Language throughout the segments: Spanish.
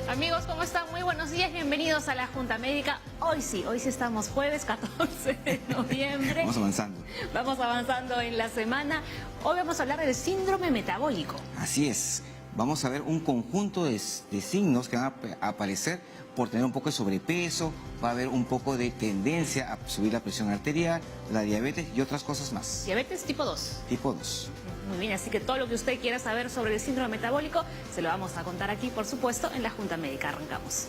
Amigos, ¿cómo están? Muy buenos días, bienvenidos a la Junta Médica. Hoy sí estamos jueves 14 de noviembre. Vamos avanzando. Vamos avanzando en la semana. Hoy vamos a hablar del síndrome metabólico. Así es. Vamos a ver un conjunto de signos que van a aparecer por tener un poco de sobrepeso, va a haber un poco de tendencia a subir la presión arterial, la diabetes y otras cosas más. Diabetes tipo 2. Tipo 2. Muy bien, así que todo lo que usted quiera saber sobre el síndrome metabólico se lo vamos a contar aquí, por supuesto, en la Junta Médica. Arrancamos.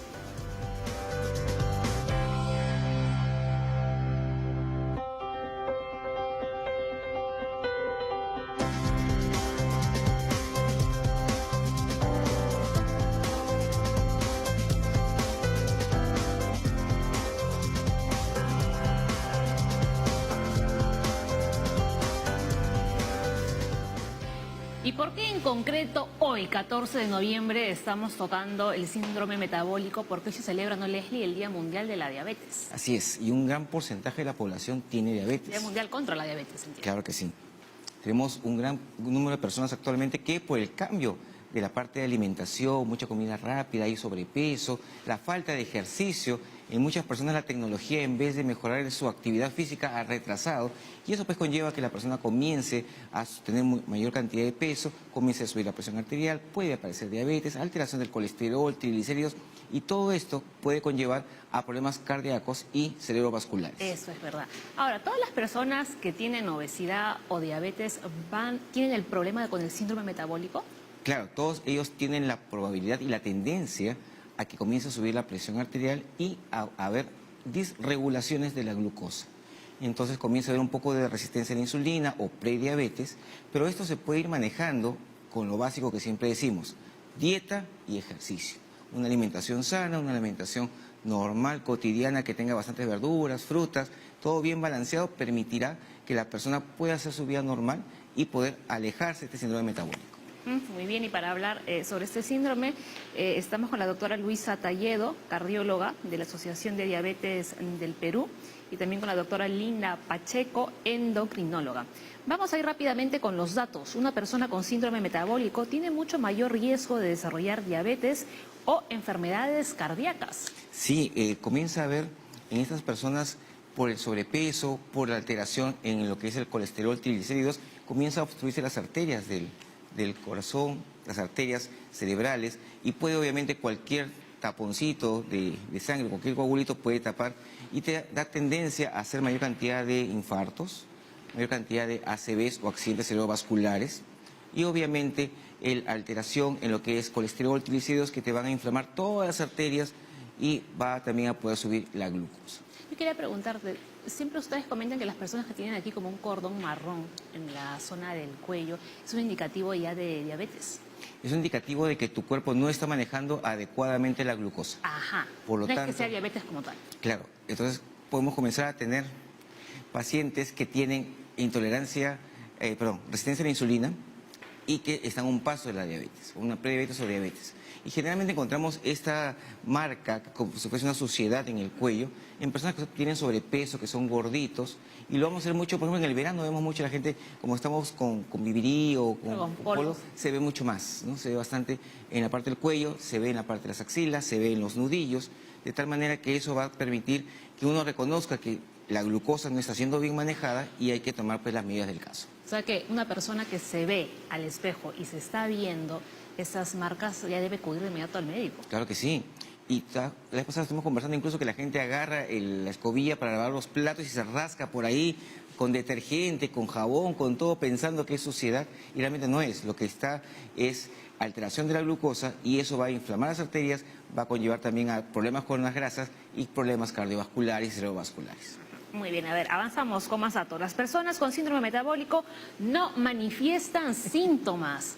¿Y por qué en concreto hoy, 14 de noviembre, estamos tocando el síndrome metabólico? Porque hoy se celebra, ¿no, Leslie?, el Día Mundial de la Diabetes. Así es, y un gran porcentaje de la población tiene diabetes. Día Mundial contra la Diabetes, entiendo. Claro que sí. Tenemos un gran número de personas actualmente que por el cambio de la parte de alimentación, mucha comida rápida, hay sobrepeso, la falta de ejercicio, en muchas personas la tecnología en vez de mejorar su actividad física ha retrasado y eso pues conlleva que la persona comience a tener mayor cantidad de peso, comience a subir la presión arterial, puede aparecer diabetes, alteración del colesterol, triglicéridos y todo esto puede conllevar a problemas cardíacos y cerebrovasculares. Eso es verdad. Ahora, todas las personas que tienen obesidad o diabetes tienen el problema con el síndrome metabólico. Claro, todos ellos tienen la probabilidad y la tendencia a que comience a subir la presión arterial y a haber disregulaciones de la glucosa. Entonces comienza a haber un poco de resistencia a la insulina o prediabetes, pero esto se puede ir manejando con lo básico que siempre decimos, dieta y ejercicio. Una alimentación sana, una alimentación normal, cotidiana, que tenga bastantes verduras, frutas, todo bien balanceado, permitirá que la persona pueda hacer su vida normal y poder alejarse de este síndrome metabólico. Muy bien, y para hablar sobre este síndrome, estamos con la doctora Luisa Talledo, cardióloga de la Asociación de Diabetes del Perú, y también con la doctora Linda Pacheco, endocrinóloga. Vamos a ir rápidamente con los datos. Una persona con síndrome metabólico tiene mucho mayor riesgo de desarrollar diabetes o enfermedades cardíacas. Sí, comienza a haber en estas personas, por el sobrepeso, por la alteración en lo que es el colesterol, triglicéridos, comienza a obstruirse las arterias del corazón, las arterias cerebrales, y puede obviamente cualquier taponcito de sangre, cualquier coagulito puede tapar y te da tendencia a hacer mayor cantidad de infartos, mayor cantidad de ACVs o accidentes cerebrovasculares, y obviamente la alteración en lo que es colesterol, triglicéridos, que te van a inflamar todas las arterias y va también a poder subir la glucosa. Yo quería preguntarte, siempre ustedes comentan que las personas que tienen aquí como un cordón marrón en la zona del cuello, ¿es un indicativo ya de diabetes? Es un indicativo de que tu cuerpo no está manejando adecuadamente la glucosa. Ajá, Por lo no tanto, es que sea diabetes como tal. Claro, entonces podemos comenzar a tener pacientes que tienen resistencia a la insulina y que están a un paso de la diabetes, una prediabetes o diabetes. Y generalmente encontramos esta marca, como si fuese una suciedad en el cuello, en personas que tienen sobrepeso, que son gorditos, y lo vamos a ver mucho, por ejemplo, en el verano vemos mucho la gente, como estamos con vivirí o con polo, se ve mucho más, ¿no? Se ve bastante en la parte del cuello, se ve en la parte de las axilas, se ve en los nudillos, de tal manera que eso va a permitir que uno reconozca que la glucosa no está siendo bien manejada y hay que tomar pues las medidas del caso. O sea que una persona que se ve al espejo y se está viendo esas marcas ya debe acudir de inmediato al médico. Claro que sí. Y la vez pasada estuvimos conversando incluso que la gente agarra la escobilla para lavar los platos y se rasca por ahí con detergente, con jabón, con todo, pensando que es suciedad y realmente no es. Lo que está es alteración de la glucosa y eso va a inflamar las arterias, va a conllevar también a problemas con las grasas y problemas cardiovasculares y cerebrovasculares. Muy bien, a ver, avanzamos con más datos. Las personas con síndrome metabólico no manifiestan síntomas,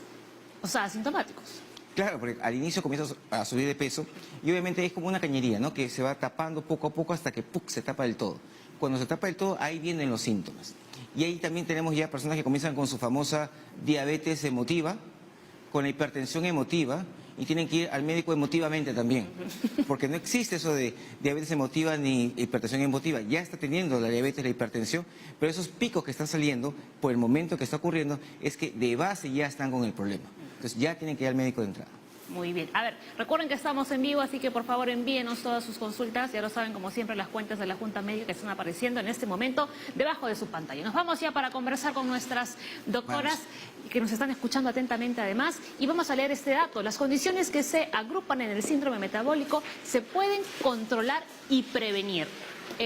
o sea, asintomáticos. Claro, porque al inicio comienza a subir de peso y obviamente es como una cañería, ¿no? Que se va tapando poco a poco hasta que ¡puc!, se tapa del todo. Cuando se tapa del todo, ahí vienen los síntomas. Y ahí también tenemos ya personas que comienzan con su famosa diabetes emotiva, con la hipertensión emotiva, y tienen que ir al médico emotivamente también, porque no existe eso de diabetes emotiva ni hipertensión emotiva. Ya está teniendo la diabetes, la hipertensión, pero esos picos que están saliendo por el momento que está ocurriendo es que de base ya están con el problema. Entonces ya tienen que ir al médico de entrada. Muy bien. A ver, recuerden que estamos en vivo, así que por favor envíenos todas sus consultas. Ya lo saben, como siempre, las cuentas de la Junta Médica que están apareciendo en este momento debajo de su pantalla. Nos vamos ya para conversar con nuestras doctoras que nos están escuchando atentamente además. Y vamos a leer este dato. Las condiciones que se agrupan en el síndrome metabólico se pueden controlar y prevenir.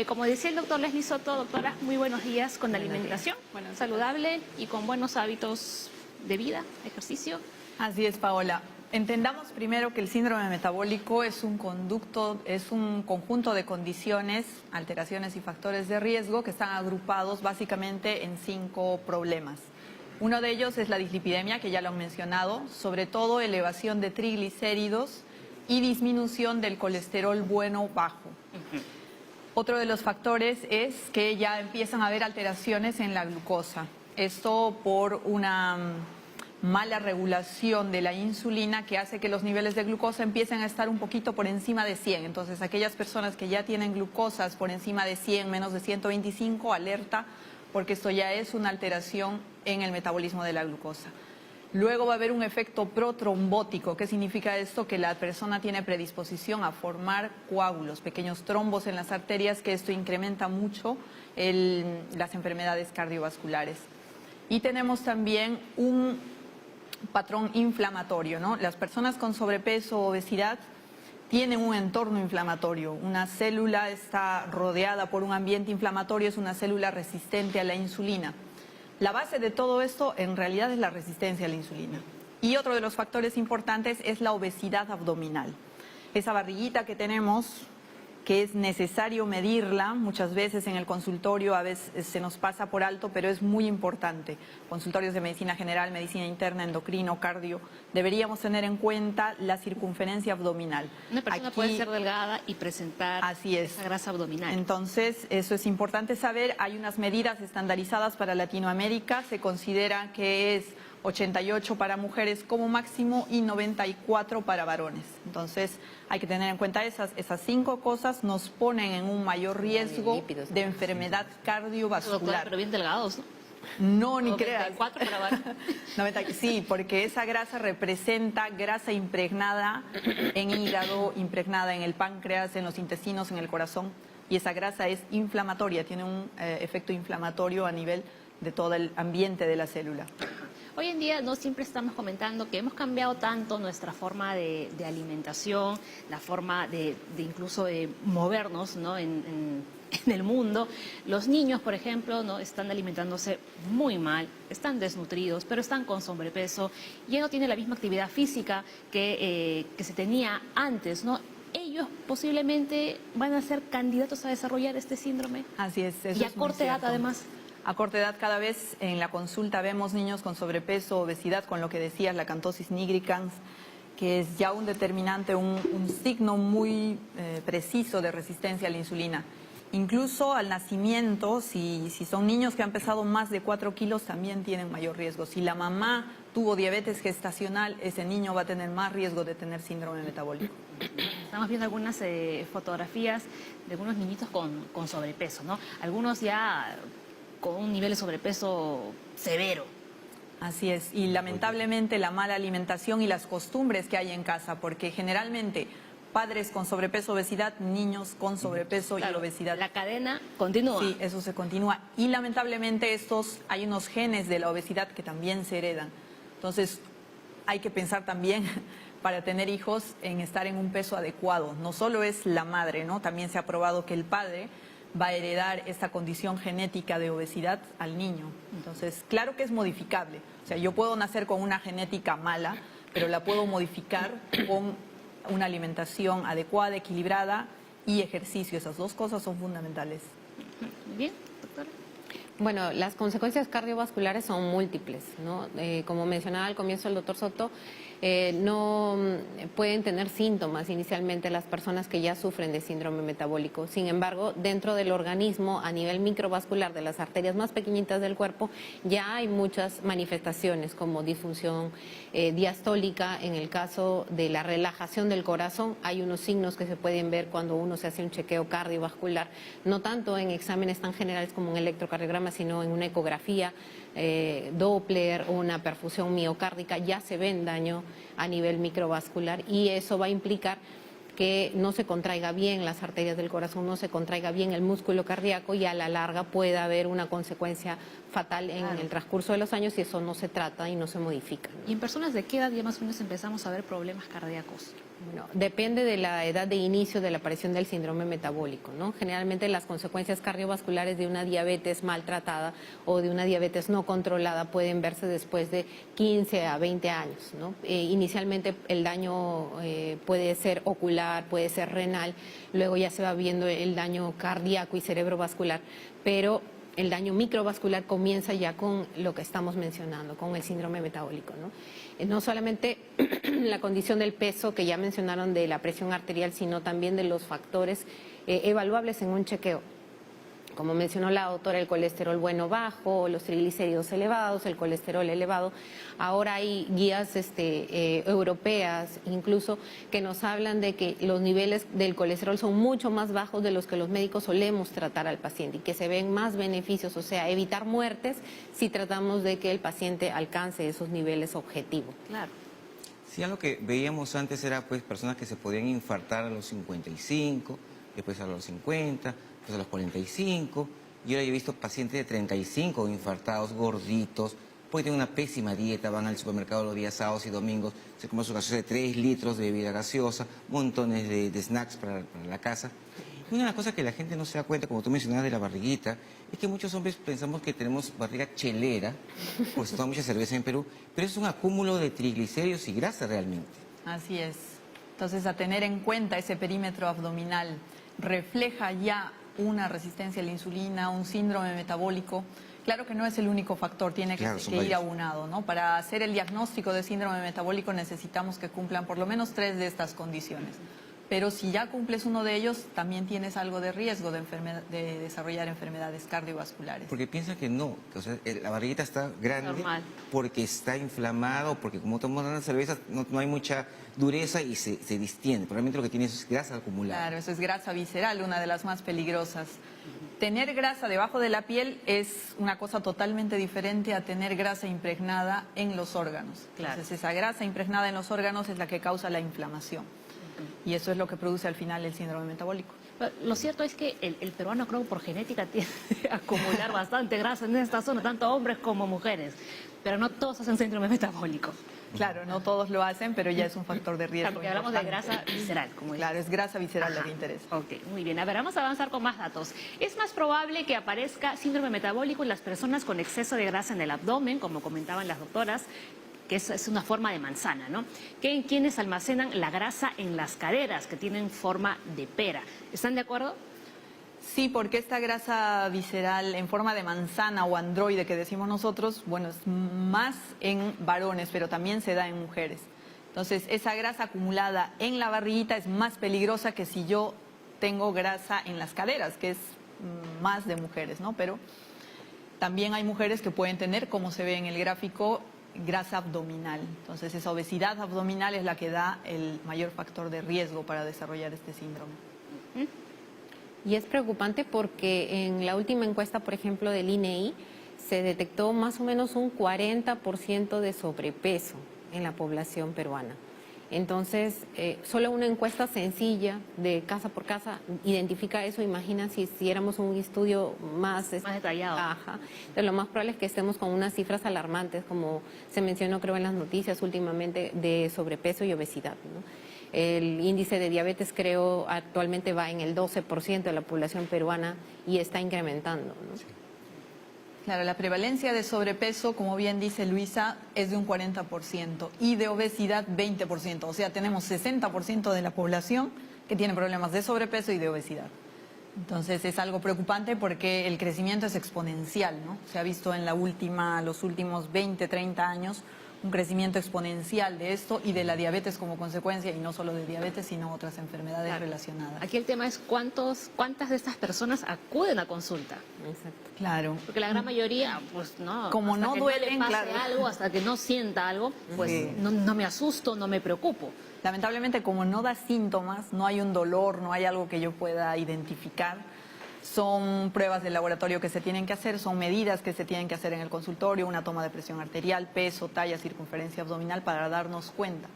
Como decía el doctor Leslie Soto, doctora, muy buenos días, con alimentación saludable y con buenos hábitos de vida, ejercicio. Así es, Paola. Entendamos primero que el síndrome metabólico es un conjunto de condiciones, alteraciones y factores de riesgo que están agrupados básicamente en 5 problemas. Uno de ellos es la dislipidemia, que ya lo han mencionado, sobre todo elevación de triglicéridos y disminución del colesterol bueno bajo. Otro de los factores es que ya empiezan a haber alteraciones en la glucosa. Esto por una mala regulación de la insulina que hace que los niveles de glucosa empiecen a estar un poquito por encima de 100. Entonces, aquellas personas que ya tienen glucosas por encima de 100, menos de 125, alerta, porque esto ya es una alteración en el metabolismo de la glucosa. Luego va a haber un efecto protrombótico. ¿Qué significa esto? Que la persona tiene predisposición a formar coágulos, pequeños trombos en las arterias, que esto incrementa mucho las enfermedades cardiovasculares. Y tenemos también un patrón inflamatorio, ¿no? Las personas con sobrepeso o obesidad tienen un entorno inflamatorio. Una célula está rodeada por un ambiente inflamatorio, es una célula resistente a la insulina. La base de todo esto en realidad es la resistencia a la insulina. Y otro de los factores importantes es la obesidad abdominal. Esa barriguita que tenemos, que es necesario medirla, muchas veces en el consultorio a veces se nos pasa por alto, pero es muy importante. Consultorios de medicina general, medicina interna, endocrino, cardio, deberíamos tener en cuenta la circunferencia abdominal. Una persona puede ser delgada y presentar esa grasa abdominal. Entonces, eso es importante saber. Hay unas medidas estandarizadas para Latinoamérica, se considera que es 88 para mujeres como máximo y 94 para varones. Entonces, hay que tener en cuenta esas 5 cosas nos ponen en un mayor riesgo de enfermedad cardiovascular. Doctora, pero bien delgados, ¿no? No, ni creas. 94 para varones. Sí, porque esa grasa representa grasa impregnada en hígado, impregnada en el páncreas, en los intestinos, en el corazón. Y esa grasa es inflamatoria, tiene un efecto inflamatorio a nivel de todo el ambiente de la célula. Hoy en día no siempre estamos comentando que hemos cambiado tanto nuestra forma de alimentación, la forma de incluso de movernos, ¿no? en el mundo. Los niños, por ejemplo, ¿no? están alimentándose muy mal, están desnutridos, pero están con sobrepeso, ya no tienen la misma actividad física que se tenía antes, ¿no? Ellos posiblemente van a ser candidatos a desarrollar este síndrome. Así es. Y a corta edad además. A corta edad cada vez en la consulta vemos niños con sobrepeso, obesidad, con lo que decías, la acantosis nigricans, que es ya un determinante, un signo muy preciso de resistencia a la insulina. Incluso al nacimiento, si son niños que han pesado más de 4 kilos, también tienen mayor riesgo. Si la mamá tuvo diabetes gestacional, ese niño va a tener más riesgo de tener síndrome metabólico. Estamos viendo algunas fotografías de algunos niñitos con sobrepeso, ¿no? Algunos ya con un nivel de sobrepeso severo. Así es, y lamentablemente la mala alimentación y las costumbres que hay en casa, porque generalmente padres con sobrepeso, obesidad, niños con sobrepeso y obesidad. La cadena continúa. Sí, eso se continúa. Y lamentablemente hay unos genes de la obesidad que también se heredan. Entonces hay que pensar también para tener hijos en estar en un peso adecuado. No solo es la madre, ¿no? También se ha probado que el padre va a heredar esta condición genética de obesidad al niño. Entonces, claro que es modificable. O sea, yo puedo nacer con una genética mala, pero la puedo modificar con una alimentación adecuada, equilibrada y ejercicio. Esas 2 cosas son fundamentales. Muy bien, doctora. Bueno, las consecuencias cardiovasculares son múltiples, ¿no? Como mencionaba al comienzo el doctor Soto, no pueden tener síntomas inicialmente las personas que ya sufren de síndrome metabólico. Sin embargo, dentro del organismo, a nivel microvascular de las arterias más pequeñitas del cuerpo, ya hay muchas manifestaciones como disfunción diastólica. En el caso de la relajación del corazón, hay unos signos que se pueden ver cuando uno se hace un chequeo cardiovascular, no tanto en exámenes tan generales como un electrocardiograma, sino en una ecografía. Doppler o una perfusión miocárdica, ya se ven daño a nivel microvascular y eso va a implicar que no se contraiga bien las arterias del corazón, no se contraiga bien el músculo cardíaco y a la larga puede haber una consecuencia fatal en el transcurso de los años y eso no se trata y no se modifica, ¿no? ¿Y en personas de qué edad ya más o menos empezamos a ver problemas cardíacos? Bueno, depende de la edad de inicio de la aparición del síndrome metabólico, ¿no? Generalmente las consecuencias cardiovasculares de una diabetes maltratada o de una diabetes no controlada pueden verse después de 15 a 20 años, ¿no? Inicialmente el daño puede ser ocular, puede ser renal, luego ya se va viendo el daño cardíaco y cerebrovascular, pero el daño microvascular comienza ya con lo que estamos mencionando, con el síndrome metabólico, ¿no? No solamente la condición del peso que ya mencionaron de la presión arterial, sino también de los factores evaluables en un chequeo. Como mencionó la doctora, el colesterol bueno bajo, los triglicéridos elevados, el colesterol elevado. Ahora hay guías europeas incluso que nos hablan de que los niveles del colesterol son mucho más bajos de los que los médicos solemos tratar al paciente y que se ven más beneficios, o sea, evitar muertes si tratamos de que el paciente alcance esos niveles objetivos. Claro. Sí, algo que veíamos antes era pues personas que se podían infartar a los 55, después a los 50, pues a los 45, y ahora yo he visto pacientes de 35 infartados, gorditos, porque tienen una pésima dieta, van al supermercado los días sábados y domingos, se comen su gaseosa de 3 litros de bebida gaseosa, montones de snacks para la casa. Y una de las cosas que la gente no se da cuenta, como tú mencionabas de la barriguita, es que muchos hombres pensamos que tenemos barriga chelera, porque se toma mucha cerveza en Perú, pero es un acúmulo de triglicéridos y grasa realmente. Así es. Entonces, a tener en cuenta ese perímetro abdominal, refleja ya una resistencia a la insulina, un síndrome metabólico. Claro que no es el único factor, tiene que ir varios. aunado, ¿no? Para hacer el diagnóstico de síndrome metabólico necesitamos que cumplan por lo menos 3 de estas condiciones. Pero si ya cumples uno de ellos, también tienes algo de riesgo de desarrollar enfermedades cardiovasculares. Porque piensa que no, que, o sea, la barriguita está grande Normal. porque está inflamado, porque como tomamos una cerveza no hay mucha dureza y se distiende. Probablemente lo que tiene es grasa acumulada. Claro, eso es grasa visceral, una de las más peligrosas. Tener grasa debajo de la piel es una cosa totalmente diferente a tener grasa impregnada en los órganos. Claro. Entonces, esa grasa impregnada en los órganos es la que causa la inflamación. Y eso es lo que produce al final el síndrome metabólico. Lo cierto es que el peruano, creo, por genética tiende a acumular bastante grasa en esta zona, tanto hombres como mujeres, pero no todos hacen síndrome metabólico. Claro, no todos lo hacen, pero ya es un factor de riesgo. Porque hablamos de importante. grasa visceral, como dices. Claro, es grasa visceral la Ajá. que interesa. Ok, muy bien. A ver, vamos a avanzar con más datos. Es más probable que aparezca síndrome metabólico en las personas con exceso de grasa en el abdomen, como comentaban las doctoras, que es una forma de manzana, ¿no? Que en quienes almacenan la grasa en las caderas, que tienen forma de pera. ¿Están de acuerdo? Sí, porque esta grasa visceral en forma de manzana o androide que decimos nosotros, bueno, es más en varones, pero también se da en mujeres. Entonces, esa grasa acumulada en la barriguita es más peligrosa que si yo tengo grasa en las caderas, que es más de mujeres, ¿no? Pero también hay mujeres que pueden tener, como se ve en el gráfico, grasa abdominal. Entonces, esa obesidad abdominal es la que da el mayor factor de riesgo para desarrollar este síndrome. Y es preocupante porque en la última encuesta, por ejemplo, del INEI, se detectó más o menos un 40% de sobrepeso en la población peruana. Entonces, solo una encuesta sencilla de casa por casa identifica eso. Imagina si hiciéramos un estudio más detallado. Ajá. Entonces, lo más probable es que estemos con unas cifras alarmantes, como se mencionó, creo, en las noticias últimamente, de sobrepeso y obesidad, ¿no? El índice de diabetes, creo, actualmente va en el 12% de la población peruana y está incrementando, ¿no? Sí. Claro, la prevalencia de sobrepeso, como bien dice Luisa, es de un 40% y de obesidad 20%. O sea, tenemos 60% de la población que tiene problemas de sobrepeso y de obesidad. Entonces es algo preocupante porque el crecimiento es exponencial, ¿no? Se ha visto en los últimos 20, 30 años un crecimiento exponencial de esto y de la diabetes como consecuencia, y no solo de diabetes, sino otras enfermedades Claro. relacionadas. Aquí el tema es cuántas de estas personas acuden a consulta. Exacto. Claro. Porque la gran mayoría, pues no. Como hasta no que duelen, no le pase claro. algo, hasta que no sienta algo, pues Sí. no me asusto, no me preocupo. Lamentablemente, como no da síntomas, no hay un dolor, no hay algo que yo pueda identificar, son pruebas de laboratorio que se tienen que hacer, son medidas que se tienen que hacer en el consultorio, una toma de presión arterial, peso, talla, circunferencia abdominal para darnos cuenta.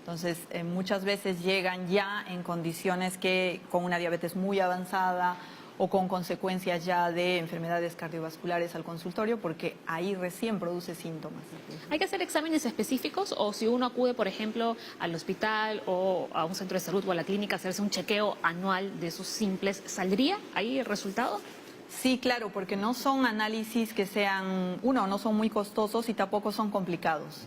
Entonces, muchas veces llegan ya en condiciones que con una diabetes muy avanzada o con consecuencias ya de enfermedades cardiovasculares al consultorio, porque ahí recién produce síntomas. ¿Hay que hacer exámenes específicos o si uno acude, por ejemplo, al hospital o a un centro de salud o a la clínica a hacerse un chequeo anual de sus simples, ¿saldría ahí el resultado? Sí, claro, porque no son análisis que sean, no son muy costosos y tampoco son complicados.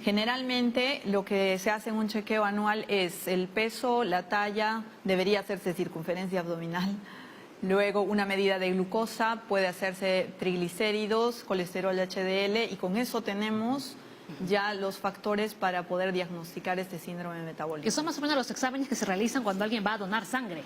Generalmente lo que se hace en un chequeo anual es el peso, la talla, debería hacerse circunferencia abdominal, luego una medida de glucosa, puede hacerse triglicéridos, colesterol HDL y con eso tenemos ya los factores para poder diagnosticar este síndrome metabólico. Que son más o menos los exámenes que se realizan cuando alguien va a donar sangre,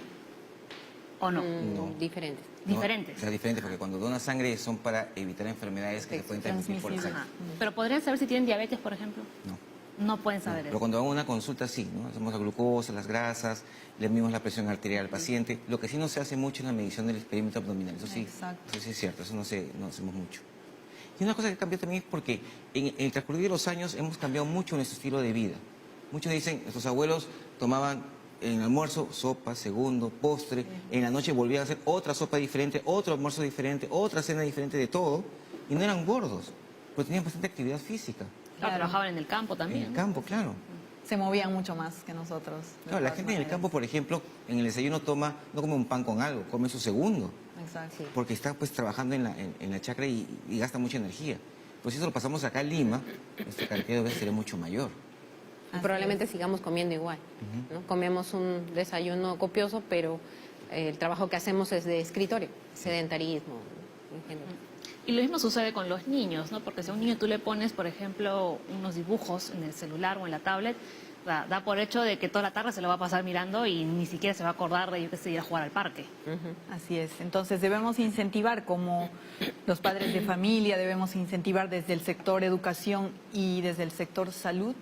¿o no? No. Diferentes. Diferentes. O sea, diferente, porque cuando donan sangre son para evitar enfermedades que se pueden transmitir por la sangre. Pero podrían saber si tienen diabetes, por ejemplo. No. No pueden saber Pero eso. cuando van a una consulta sí, ¿no? Hacemos la glucosa, las grasas, le medimos la presión arterial al paciente. Lo que sí no se hace mucho es la medición del perímetro abdominal. Eso sí, Exacto. eso sí es cierto, eso no hacemos mucho. Y una cosa que cambió también es porque en el transcurrir de los años hemos cambiado mucho nuestro estilo de vida. Muchos dicen, nuestros abuelos tomaban en el almuerzo sopa, segundo, postre, en la noche volvían a hacer otra sopa diferente, otro almuerzo diferente, otra cena diferente de todo, y no eran gordos, pero tenían bastante actividad física. Claro, trabajaban en el campo también. En el ¿no? campo, claro. Se movían mucho más que nosotros. de Claro, la todas gente en el maneras. campo, por ejemplo, en el desayuno no come un pan con algo, come su segundo, Exacto. porque está pues trabajando en la chacra y gasta mucha energía. Pues si eso lo pasamos acá en Lima, nuestra cantidad de veces sería mucho mayor. Y probablemente sigamos comiendo igual, ¿no? Comemos un desayuno copioso, pero el trabajo que hacemos es de escritorio, sedentarismo en general. Y lo mismo sucede con los niños, ¿no? Porque si a un niño tú le pones, por ejemplo, unos dibujos en el celular o en la tablet, da por hecho de que toda la tarde se lo va a pasar mirando y ni siquiera se va a acordar de, yo qué sé, ir a jugar al parque. Así es. Entonces debemos incentivar como los padres de familia, debemos incentivar desde el sector educación y desde el sector salud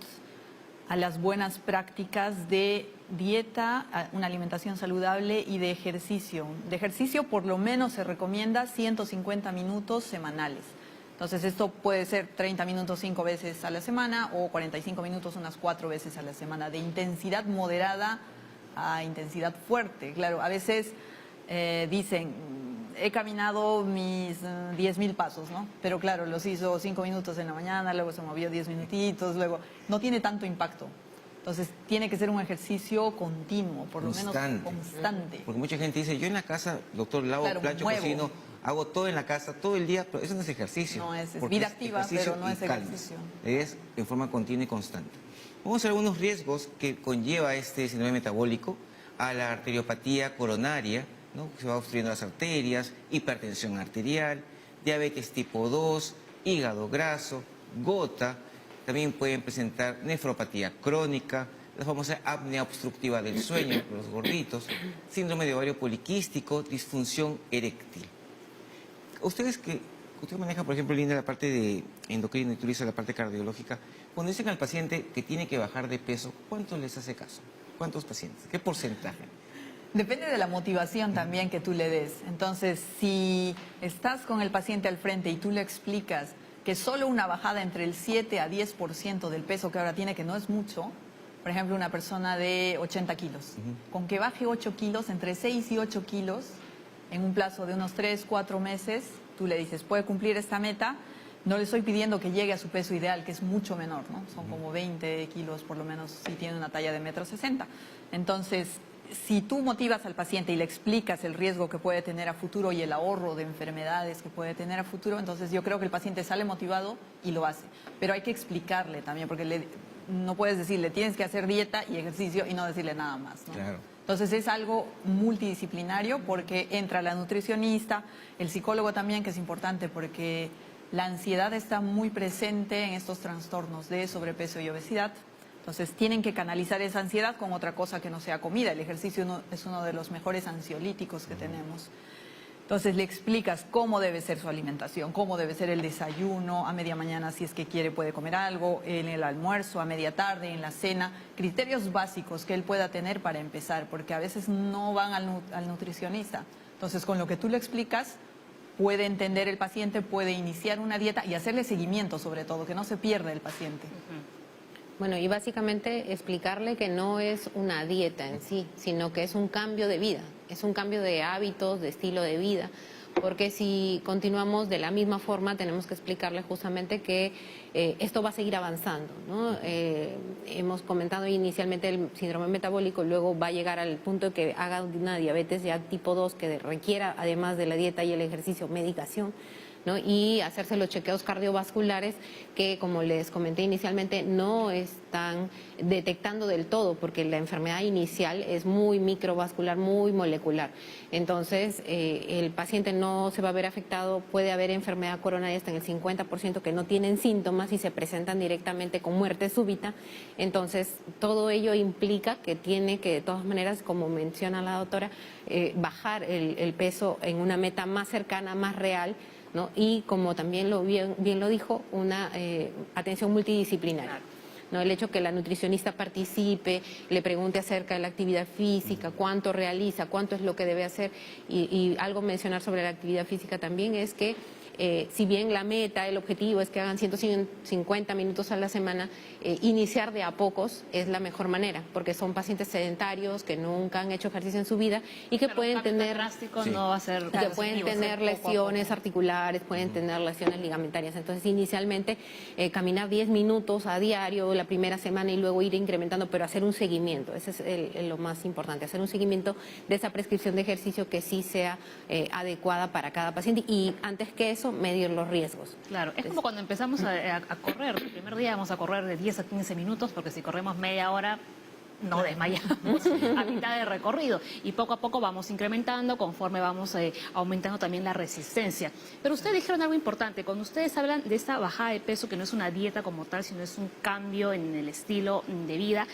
a las buenas prácticas de dieta, a una alimentación saludable y de ejercicio. De ejercicio por lo menos se recomienda 150 minutos semanales. Entonces esto puede ser 30 minutos 5 veces a la semana o 45 minutos unas 4 veces a la semana, de intensidad moderada a intensidad fuerte. Claro, a veces dicen, he caminado mis 10.000 pasos, ¿no? Pero claro, los hizo 5 minutos en la mañana, luego se movió 10 minutitos, luego no tiene tanto impacto. Entonces tiene que ser un ejercicio continuo, por lo menos constante. Porque mucha gente dice, yo en la casa, doctor, lavo, Claro, plancho, muevo. cocino, hago todo en la casa, todo el día, pero eso no es ejercicio. No, es porque vida activa, ejercicio pero no y es calma. ejercicio. Es en forma continua y constante. Vamos a ver algunos riesgos que conlleva este síndrome metabólico a la arteriopatía coronaria, ¿no? Se va obstruyendo las arterias, hipertensión arterial, diabetes tipo 2, hígado graso, gota. También pueden presentar nefropatía crónica, la famosa apnea obstructiva del sueño, los gorditos, síndrome de ovario poliquístico, disfunción eréctil. Usted maneja, por ejemplo, Linda, la parte de endocrino y tú dices la parte cardiológica. Cuando dicen al paciente que tiene que bajar de peso, ¿cuántos les hace caso? ¿Cuántos pacientes? ¿Qué porcentaje? Depende de la motivación también que tú le des. Entonces, si estás con el paciente al frente y tú le explicas que solo una bajada entre el 7 a 10% del peso que ahora tiene, que no es mucho, por ejemplo, una persona de 80 kilos, con que baje 8 kilos, entre 6 y 8 kilos, en un plazo de unos 3, 4 meses, tú le dices, puede cumplir esta meta. No le estoy pidiendo que llegue a su peso ideal, que es mucho menor, ¿no? Son como 20 kilos, por lo menos, si tiene una talla de 1,60 m. Entonces, si tú motivas al paciente y le explicas el riesgo que puede tener a futuro y el ahorro de enfermedades que puede tener a futuro, entonces yo creo que el paciente sale motivado y lo hace. Pero hay que explicarle también, porque no puedes decirle, tienes que hacer dieta y ejercicio y no decirle nada más, ¿no? Claro. Entonces es algo multidisciplinario porque entra la nutricionista, el psicólogo también, que es importante porque la ansiedad está muy presente en estos trastornos de sobrepeso y obesidad. Entonces tienen que canalizar esa ansiedad con otra cosa que no sea comida. El ejercicio es uno de los mejores ansiolíticos que tenemos. Entonces le explicas cómo debe ser su alimentación, cómo debe ser el desayuno, a media mañana si es que quiere puede comer algo, en el almuerzo, a media tarde, en la cena, criterios básicos que él pueda tener para empezar, porque a veces no van al nutricionista. Entonces, con lo que tú le explicas, puede entender el paciente, puede iniciar una dieta y hacerle seguimiento, sobre todo, que no se pierda el paciente. Bueno, y básicamente explicarle que no es una dieta en sí, sino que es un cambio de vida, es un cambio de hábitos, de estilo de vida, porque si continuamos de la misma forma tenemos que explicarle justamente que esto va a seguir avanzando, ¿no? Hemos comentado inicialmente el síndrome metabólico, luego va a llegar al punto de que haga una diabetes ya tipo 2 que requiera, además de la dieta y el ejercicio, medicación, ¿no? Y hacerse los chequeos cardiovasculares que, como les comenté inicialmente, no están detectando del todo porque la enfermedad inicial es muy microvascular, muy molecular. Entonces, el paciente no se va a ver afectado, puede haber enfermedad coronaria hasta en el 50% que no tienen síntomas y se presentan directamente con muerte súbita. Entonces, todo ello implica que tiene que, de todas maneras, como menciona la doctora, bajar el peso en una meta más cercana, más real, ¿no? Y como también bien lo dijo, una atención multidisciplinaria, ¿no? El hecho que la nutricionista participe, le pregunte acerca de la actividad física, cuánto realiza, cuánto es lo que debe hacer, y algo mencionar sobre la actividad física también es que si bien la meta, el objetivo es que hagan 150 minutos a la semana, iniciar de a pocos es la mejor manera, porque son pacientes sedentarios que nunca han hecho ejercicio en su vida y que pueden tener no va a ser que pueden tener lesiones articulares, pueden tener lesiones ligamentarias. Entonces, inicialmente, caminar 10 minutos a diario la primera semana y luego ir incrementando, pero hacer un seguimiento. Ese es lo más importante, hacer un seguimiento de esa prescripción de ejercicio que sí sea adecuada para cada paciente y, antes que eso, medir los riesgos. Claro, es como cuando empezamos a correr. El primer día vamos a correr de 10 a 15 minutos, porque si corremos media hora no desmayamos a mitad de recorrido, y poco a poco vamos incrementando conforme vamos aumentando también la resistencia. Pero ustedes dijeron algo importante, cuando ustedes hablan de esta bajada de peso, que no es una dieta como tal, sino es un cambio en el estilo de vida.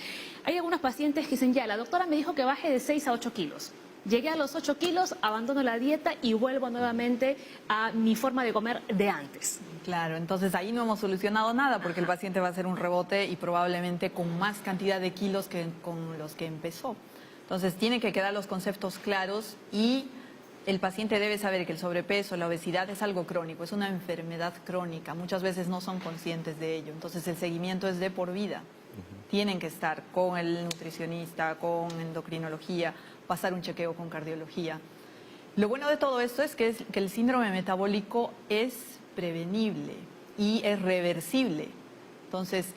Hay algunos pacientes que dicen, ya, la doctora me dijo que baje de 6 a 8 kilos. Llegué a los 8 kilos, abandono la dieta y vuelvo nuevamente a mi forma de comer de antes. Claro, entonces ahí no hemos solucionado nada porque el paciente va a hacer un rebote y probablemente con más cantidad de kilos que con los que empezó. Entonces tienen que quedar los conceptos claros y el paciente debe saber que el sobrepeso, la obesidad es algo crónico, es una enfermedad crónica. Muchas veces no son conscientes de ello, entonces el seguimiento es de por vida. Tienen que estar con el nutricionista, con endocrinología, pasar un chequeo con cardiología. Lo bueno de todo esto es que el síndrome metabólico es prevenible y es reversible. Entonces,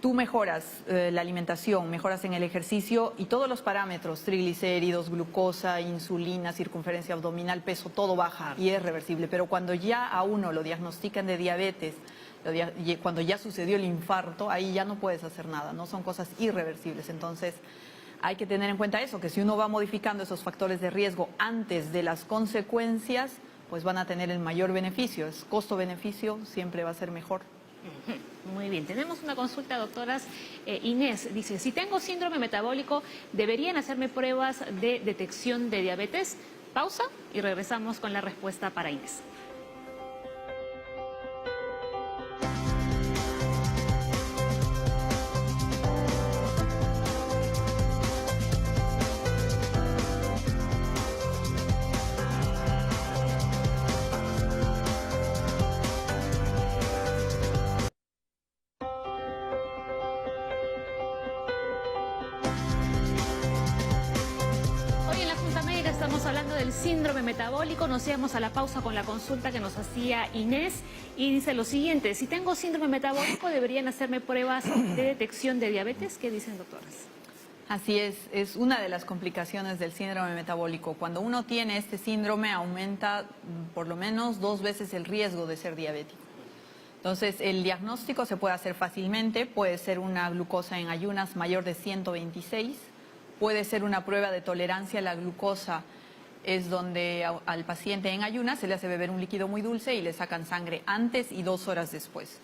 tú mejoras la alimentación, mejoras en el ejercicio y todos los parámetros, triglicéridos, glucosa, insulina, circunferencia abdominal, peso, todo baja y es reversible. Pero cuando ya a uno lo diagnostican de diabetes, cuando ya sucedió el infarto, ahí ya no puedes hacer nada, no son cosas irreversibles. Entonces, hay que tener en cuenta eso, que si uno va modificando esos factores de riesgo antes de las consecuencias, pues van a tener el mayor beneficio. Es costo-beneficio, siempre va a ser mejor. Muy bien, tenemos una consulta, doctoras. Inés dice, si tengo síndrome metabólico, ¿deberían hacerme pruebas de detección de diabetes? Pausa y regresamos con la respuesta para Inés. Estamos hablando del síndrome metabólico, nos íbamos a la pausa con la consulta que nos hacía Inés y dice lo siguiente, si tengo síndrome metabólico, ¿deberían hacerme pruebas de detección de diabetes? ¿Qué dicen, doctoras? Así es una de las complicaciones del síndrome metabólico. Cuando uno tiene este síndrome aumenta por lo menos 2 veces el riesgo de ser diabético. Entonces el diagnóstico se puede hacer fácilmente, puede ser una glucosa en ayunas mayor de 126, puede ser una prueba de tolerancia a la glucosa, es donde al paciente en ayunas se le hace beber un líquido muy dulce y le sacan sangre antes y 2 horas después.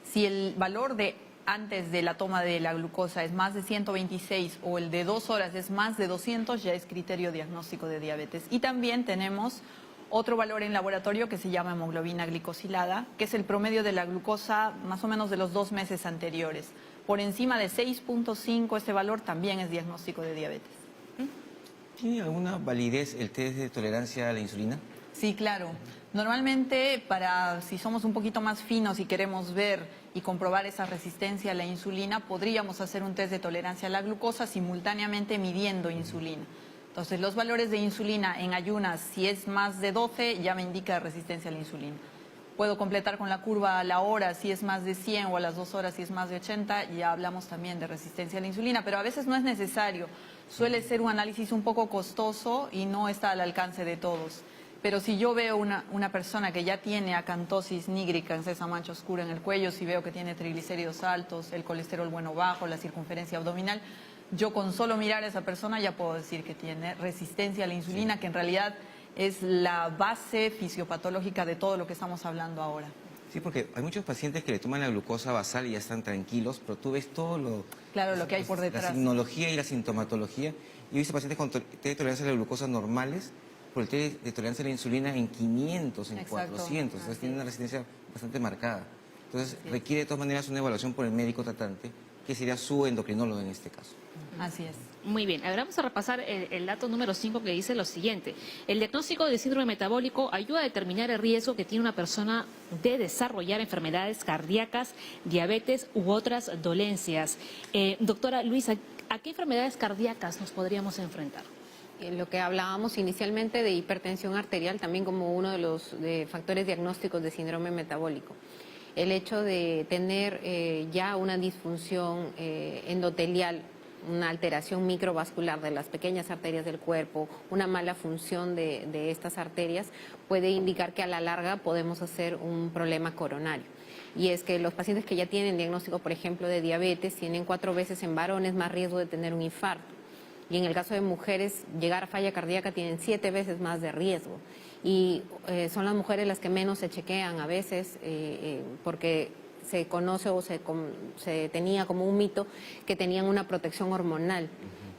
Si el valor de antes de la toma de la glucosa es más de 126 o el de 2 horas es más de 200, ya es criterio diagnóstico de diabetes. Y también tenemos otro valor en laboratorio que se llama hemoglobina glicosilada, que es el promedio de la glucosa más o menos de los 2 meses anteriores. Por encima de 6.5 este valor también es diagnóstico de diabetes. ¿Tiene alguna validez el test de tolerancia a la insulina? Sí, claro. Normalmente, si somos un poquito más finos y queremos ver y comprobar esa resistencia a la insulina, podríamos hacer un test de tolerancia a la glucosa simultáneamente midiendo insulina. Entonces, los valores de insulina en ayunas, si es más de 12, ya me indica resistencia a la insulina. Puedo completar con la curva a la hora, si es más de 100, o a las 2 horas, si es más de 80, ya hablamos también de resistencia a la insulina, pero a veces no es necesario. Suele ser un análisis un poco costoso y no está al alcance de todos. Pero si yo veo una persona que ya tiene acantosis nígricans, esa mancha oscura en el cuello, si veo que tiene triglicéridos altos, el colesterol bueno bajo, la circunferencia abdominal, yo con solo mirar a esa persona ya puedo decir que tiene resistencia a la insulina, sí, que en realidad es la base fisiopatológica de todo lo que estamos hablando ahora. Sí, porque hay muchos pacientes que le toman la glucosa basal y ya están tranquilos, pero tú ves todo lo... Claro, lo que hay por detrás. La signología y la sintomatología. Yo he visto pacientes con test de tolerancia a la glucosa normales, por el test de tolerancia a la insulina en 500, en 400. Entonces tiene una resistencia bastante marcada. Entonces requiere de todas maneras una evaluación por el médico tratante, que sería su endocrinólogo en este caso. Así es. Muy bien, ahora vamos a repasar el dato número 5 que dice lo siguiente. El diagnóstico del síndrome metabólico ayuda a determinar el riesgo que tiene una persona de desarrollar enfermedades cardíacas, diabetes u otras dolencias. Doctora Luisa, ¿a qué enfermedades cardíacas nos podríamos enfrentar? Lo que hablábamos inicialmente de hipertensión arterial también como uno de los factores diagnósticos de síndrome metabólico. El hecho de tener ya una disfunción endotelial, una alteración microvascular de las pequeñas arterias del cuerpo, una mala función de estas arterias, puede indicar que a la larga podemos hacer un problema coronario. Y es que los pacientes que ya tienen diagnóstico, por ejemplo, de diabetes, tienen 4 veces en varones más riesgo de tener un infarto. Y en el caso de mujeres, llegar a falla cardíaca tienen 7 veces más de riesgo. Y son las mujeres las que menos se chequean a veces porque se conoce o se tenía como un mito que tenían una protección hormonal,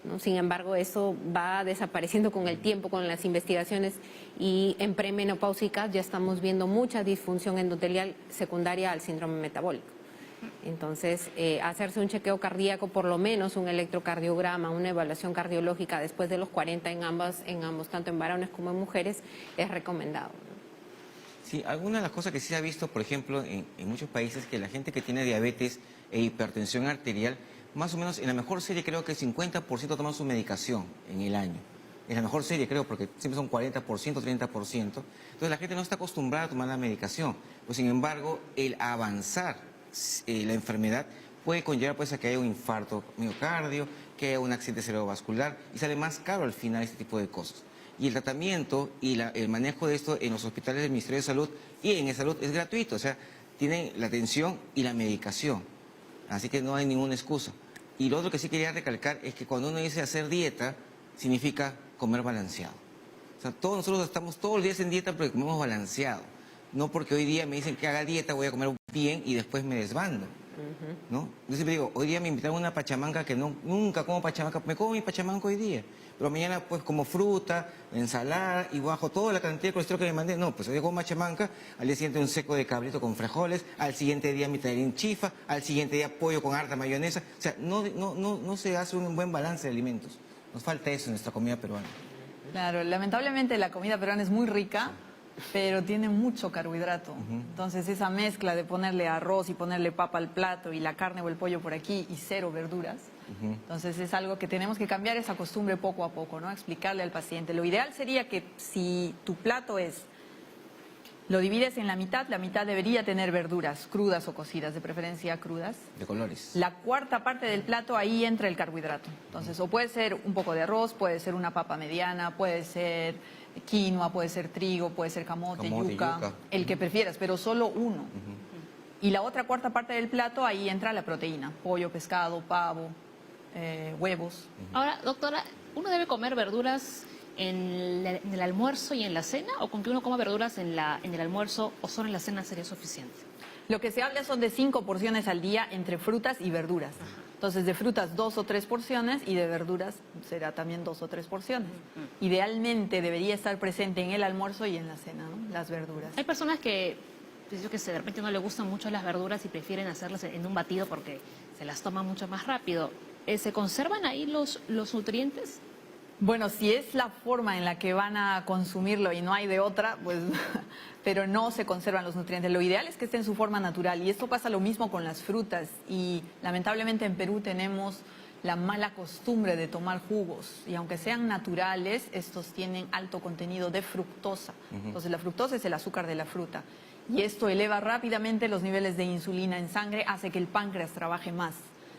¿no? Sin embargo, eso va desapareciendo con el tiempo, con las investigaciones, y en premenopáusicas ya estamos viendo mucha disfunción endotelial secundaria al síndrome metabólico. Entonces, hacerse un chequeo cardíaco, por lo menos un electrocardiograma, una evaluación cardiológica después de los 40 en ambos, tanto en varones como en mujeres, es recomendado. Sí, algunas de las cosas que sí se ha visto, por ejemplo, en muchos países, que la gente que tiene diabetes e hipertensión arterial, más o menos en la mejor serie creo que el 50% toman su medicación en el año. En la mejor serie creo, porque siempre son 40%, 30%. Entonces la gente no está acostumbrada a tomar la medicación. Pues sin embargo, el avanzar la enfermedad puede conllevar pues, a que haya un infarto miocardio, que haya un accidente cerebrovascular, y sale más caro al final este tipo de cosas. Y el tratamiento y el manejo de esto en los hospitales del Ministerio de Salud y en E-Salud es gratuito, o sea, tienen la atención y la medicación, así que no hay ninguna excusa. Y lo otro que sí quería recalcar es que cuando uno dice hacer dieta, significa comer balanceado. O sea, todos nosotros estamos todos los días en dieta porque comemos balanceado, no porque hoy día me dicen que haga dieta, voy a comer bien y después me desbando. ¿No? Yo siempre digo, hoy día me invitaron a una pachamanca que nunca como pachamanca, me como mi pachamanca hoy día, pero mañana pues como fruta, ensalada y bajo toda la cantidad de colesterol que me mandé. No, pues hoy día como pachamanca, al día siguiente un seco de cabrito con frijoles, al siguiente día mi tallarín chifa, al siguiente día pollo con harta mayonesa. O sea, no se hace un buen balance de alimentos. Nos falta eso en nuestra comida peruana. Claro, lamentablemente la comida peruana es muy rica, pero tiene mucho carbohidrato. Entonces esa mezcla de ponerle arroz y ponerle papa al plato y la carne o el pollo por aquí y 0 verduras, entonces es algo que tenemos que cambiar esa costumbre poco a poco, ¿no? Explicarle al paciente. Lo ideal sería que si tu plato lo divides en la mitad debería tener verduras, crudas o cocidas, de preferencia crudas. De colores. La cuarta parte del plato, ahí entra el carbohidrato. Entonces, o puede ser un poco de arroz, puede ser una papa mediana, puede ser quinoa, puede ser trigo, puede ser camote, yuca, el que prefieras, pero solo uno. Y la otra cuarta parte del plato, ahí entra la proteína, pollo, pescado, pavo, huevos. Ahora, doctora, ¿uno debe comer verduras en el almuerzo y en la cena, o con que uno coma verduras en el almuerzo o solo en la cena sería suficiente? Lo que se habla son de 5 porciones al día entre frutas y verduras. Entonces, de frutas 2 o 3 porciones y de verduras será también 2 o 3 porciones. Idealmente debería estar presente en el almuerzo y en la cena, ¿no? Las verduras. Hay personas que, pues yo que sé, de repente no les gustan mucho las verduras y prefieren hacerlas en un batido porque se las toman mucho más rápido. ¿Se conservan ahí los nutrientes? Bueno, si es la forma en la que van a consumirlo y no hay de otra, pues, pero no se conservan los nutrientes. Lo ideal es que esté en su forma natural y esto pasa lo mismo con las frutas y lamentablemente en Perú tenemos la mala costumbre de tomar jugos y aunque sean naturales, estos tienen alto contenido de fructosa. Entonces la fructosa es el azúcar de la fruta y esto eleva rápidamente los niveles de insulina en sangre, hace que el páncreas trabaje más.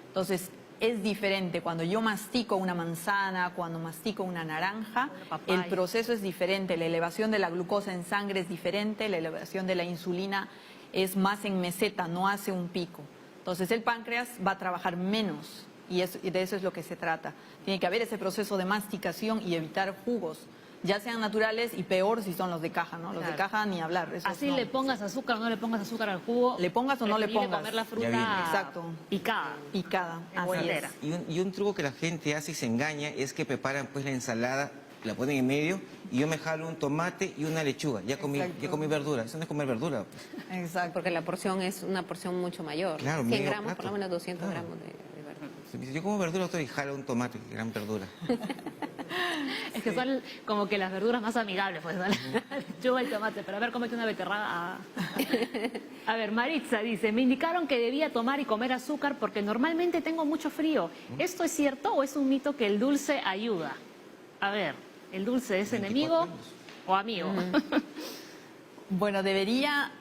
Entonces es diferente cuando yo mastico una manzana, cuando mastico una naranja, el proceso es diferente, la elevación de la glucosa en sangre es diferente, la elevación de la insulina es más en meseta, no hace un pico. Entonces el páncreas va a trabajar menos y de eso es lo que se trata. Tiene que haber ese proceso de masticación y evitar jugos, ya sean naturales y peor si son los de caja, ¿no? Los de caja ni hablar. Así no. le pongas azúcar o no le pongas azúcar al jugo. Le pongas o no le pongas. Comer la Ya viene. fruta Exacto. picada. Así es. entera. Y un truco que la gente hace y se engaña es que preparan pues la ensalada, la ponen en medio y yo me jalo un tomate y una lechuga. Ya comí verdura. Eso no es comer verdura. Pues. Exacto. Porque la porción es una porción mucho mayor. Claro, 100 medio gramos, por plato. lo menos 200 Claro. gramos de verdura. Se me dice, yo como verdura, doctor, y jalo un tomate, gran verdura. Es que son como que las verduras más amigables, pues, ¿no? La lechuga y el tomate. Pero a ver, cómete una beterraga. A ver, Maritza dice, me indicaron que debía tomar y comer azúcar porque normalmente tengo mucho frío. ¿Esto es cierto o es un mito que el dulce ayuda? A ver, ¿el dulce es 24 enemigo años. o amigo? Bueno, debería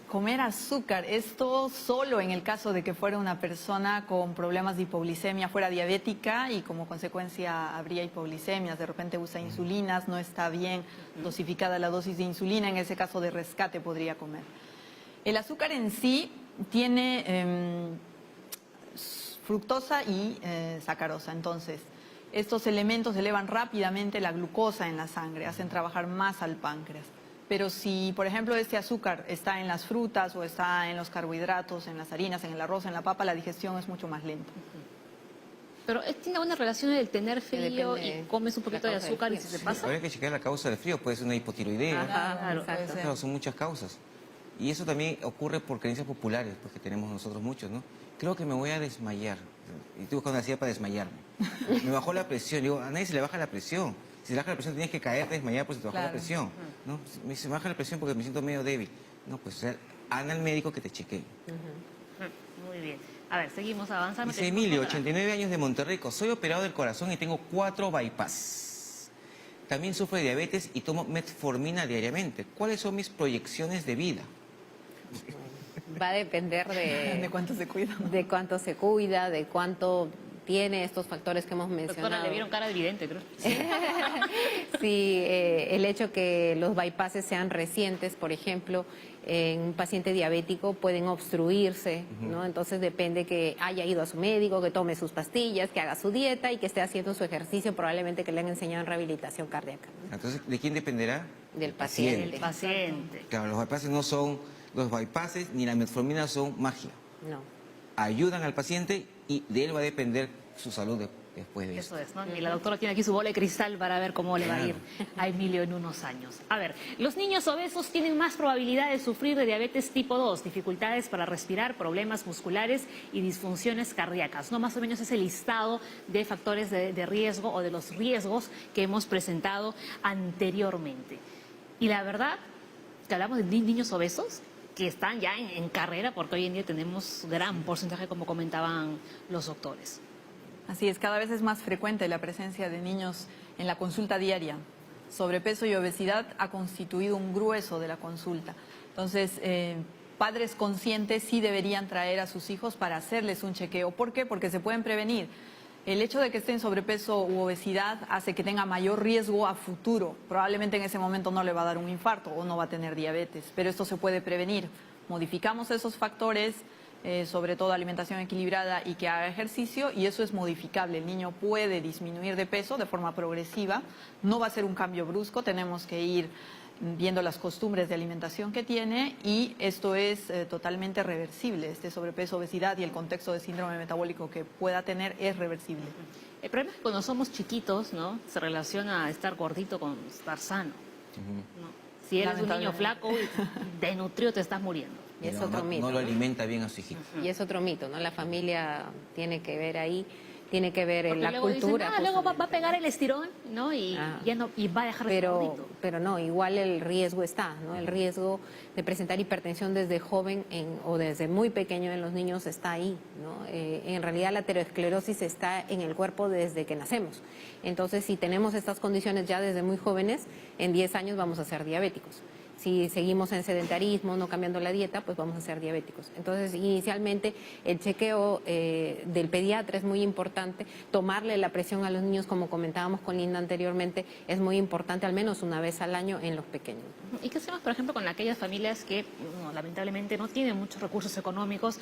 comer azúcar. Esto solo en el caso de que fuera una persona con problemas de hipoglicemia, fuera diabética y como consecuencia habría hipoglicemias. De repente usa insulinas, no está bien dosificada la dosis de insulina. En ese caso de rescate podría comer. El azúcar en sí tiene fructosa y sacarosa. Entonces, estos elementos elevan rápidamente la glucosa en la sangre, hacen trabajar más al páncreas. Pero si, por ejemplo, este azúcar está en las frutas o está en los carbohidratos, en las harinas, en el arroz, en la papa, la digestión es mucho más lenta. Pero ¿tiene alguna relación el tener frío depende y comes un poquito la de causa del azúcar y frío. si se pasa? Habría que checar la causa del frío, puede ser una hipotiroidea. Claro, exacto. Claro, son muchas causas. Y eso también ocurre por creencias populares, pues que tenemos nosotros muchos, ¿no? Creo que me voy a desmayar. Y estoy buscando una silla para desmayarme. Me bajó la presión. Digo, a nadie se le baja la presión. Si le baja la presión tienes que caerte, desmayar, pues se te bajó la presión. ¿No? Se me baja la presión porque me siento medio débil. No, pues o sea, anda al médico que te chequee. Muy bien. A ver, seguimos avanzando. Dice Emilio, 89 años de Monterrey. Soy operado del corazón y tengo 4 bypass. También sufro de diabetes y tomo metformina diariamente. ¿Cuáles son mis proyecciones de vida? Va a depender ¿De cuánto se cuida? de cuánto se cuida, de cuánto tiene estos factores que hemos mencionado. Doctora, le vieron cara de vidente, creo. Sí, el hecho que los bypasses sean recientes, por ejemplo, en un paciente diabético pueden obstruirse, ¿no? Entonces depende que haya ido a su médico, que tome sus pastillas, que haga su dieta y que esté haciendo su ejercicio, probablemente que le han enseñado en rehabilitación cardíaca, ¿no? Entonces, ¿de quién dependerá? Del paciente. El paciente. Claro, los bypasses no son, los bypasses ni la metformina son magia. No. Ayudan al paciente y de él va a depender su salud después de eso. Eso es, ¿no? Y la doctora tiene aquí su bola de cristal para ver cómo le va a ir a Emilio en unos años. A ver, los niños obesos tienen más probabilidad de sufrir de diabetes tipo 2, dificultades para respirar, problemas musculares y disfunciones cardíacas. No, más o menos es el listado de factores de riesgo o de los riesgos que hemos presentado anteriormente. Y la verdad, que hablamos de niños obesos que están ya en carrera, porque hoy en día tenemos gran porcentaje, como comentaban los doctores. Así es, cada vez es más frecuente la presencia de niños en la consulta diaria. Sobrepeso y obesidad ha constituido un grueso de la consulta. Entonces, padres conscientes sí deberían traer a sus hijos para hacerles un chequeo. ¿Por qué? Porque se pueden prevenir. El hecho de que esté en sobrepeso u obesidad hace que tenga mayor riesgo a futuro. Probablemente en ese momento no le va a dar un infarto o no va a tener diabetes, pero esto se puede prevenir. Modificamos esos factores, sobre todo alimentación equilibrada y que haga ejercicio, y eso es modificable. El niño puede disminuir de peso de forma progresiva, no va a ser un cambio brusco, tenemos que ir viendo las costumbres de alimentación que tiene y esto es totalmente reversible. Este sobrepeso, obesidad y el contexto de síndrome metabólico que pueda tener es reversible. El problema es que cuando somos chiquitos, ¿no? Se relaciona a estar gordito con estar sano, ¿no? Si eres un niño flaco, desnutrido te estás muriendo. Y es No, otro no, mito. no lo alimenta bien a su hijito. Y es otro mito, ¿no? La familia tiene que ver ahí tiene que ver Porque la luego dicen, cultura. luego va a pegar el estirón, ¿no? Y ya no, y va a dejar de ser gordito. Pero no, igual el riesgo está, ¿no? El riesgo de presentar hipertensión desde joven o desde muy pequeño en los niños está ahí, ¿no? En realidad la aterosclerosis está en el cuerpo desde que nacemos. Entonces, si tenemos estas condiciones ya desde muy jóvenes, en 10 años vamos a ser diabéticos. Si seguimos en sedentarismo, no cambiando la dieta, pues vamos a ser diabéticos. Entonces, inicialmente, el chequeo del pediatra es muy importante. Tomarle la presión a los niños, como comentábamos con Linda anteriormente, es muy importante, al menos una vez al año en los pequeños. ¿Y qué hacemos, por ejemplo, con aquellas familias que lamentablemente no tienen muchos recursos económicos?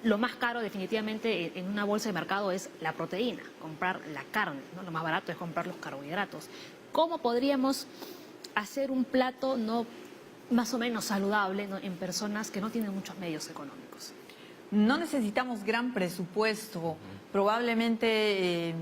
Lo más caro definitivamente en una bolsa de mercado es la proteína, comprar la carne, ¿no? Lo más barato es comprar los carbohidratos. ¿Cómo podríamos hacer un plato más o menos saludable, ¿no?, en personas que no tienen muchos medios económicos? No necesitamos gran presupuesto. Probablemente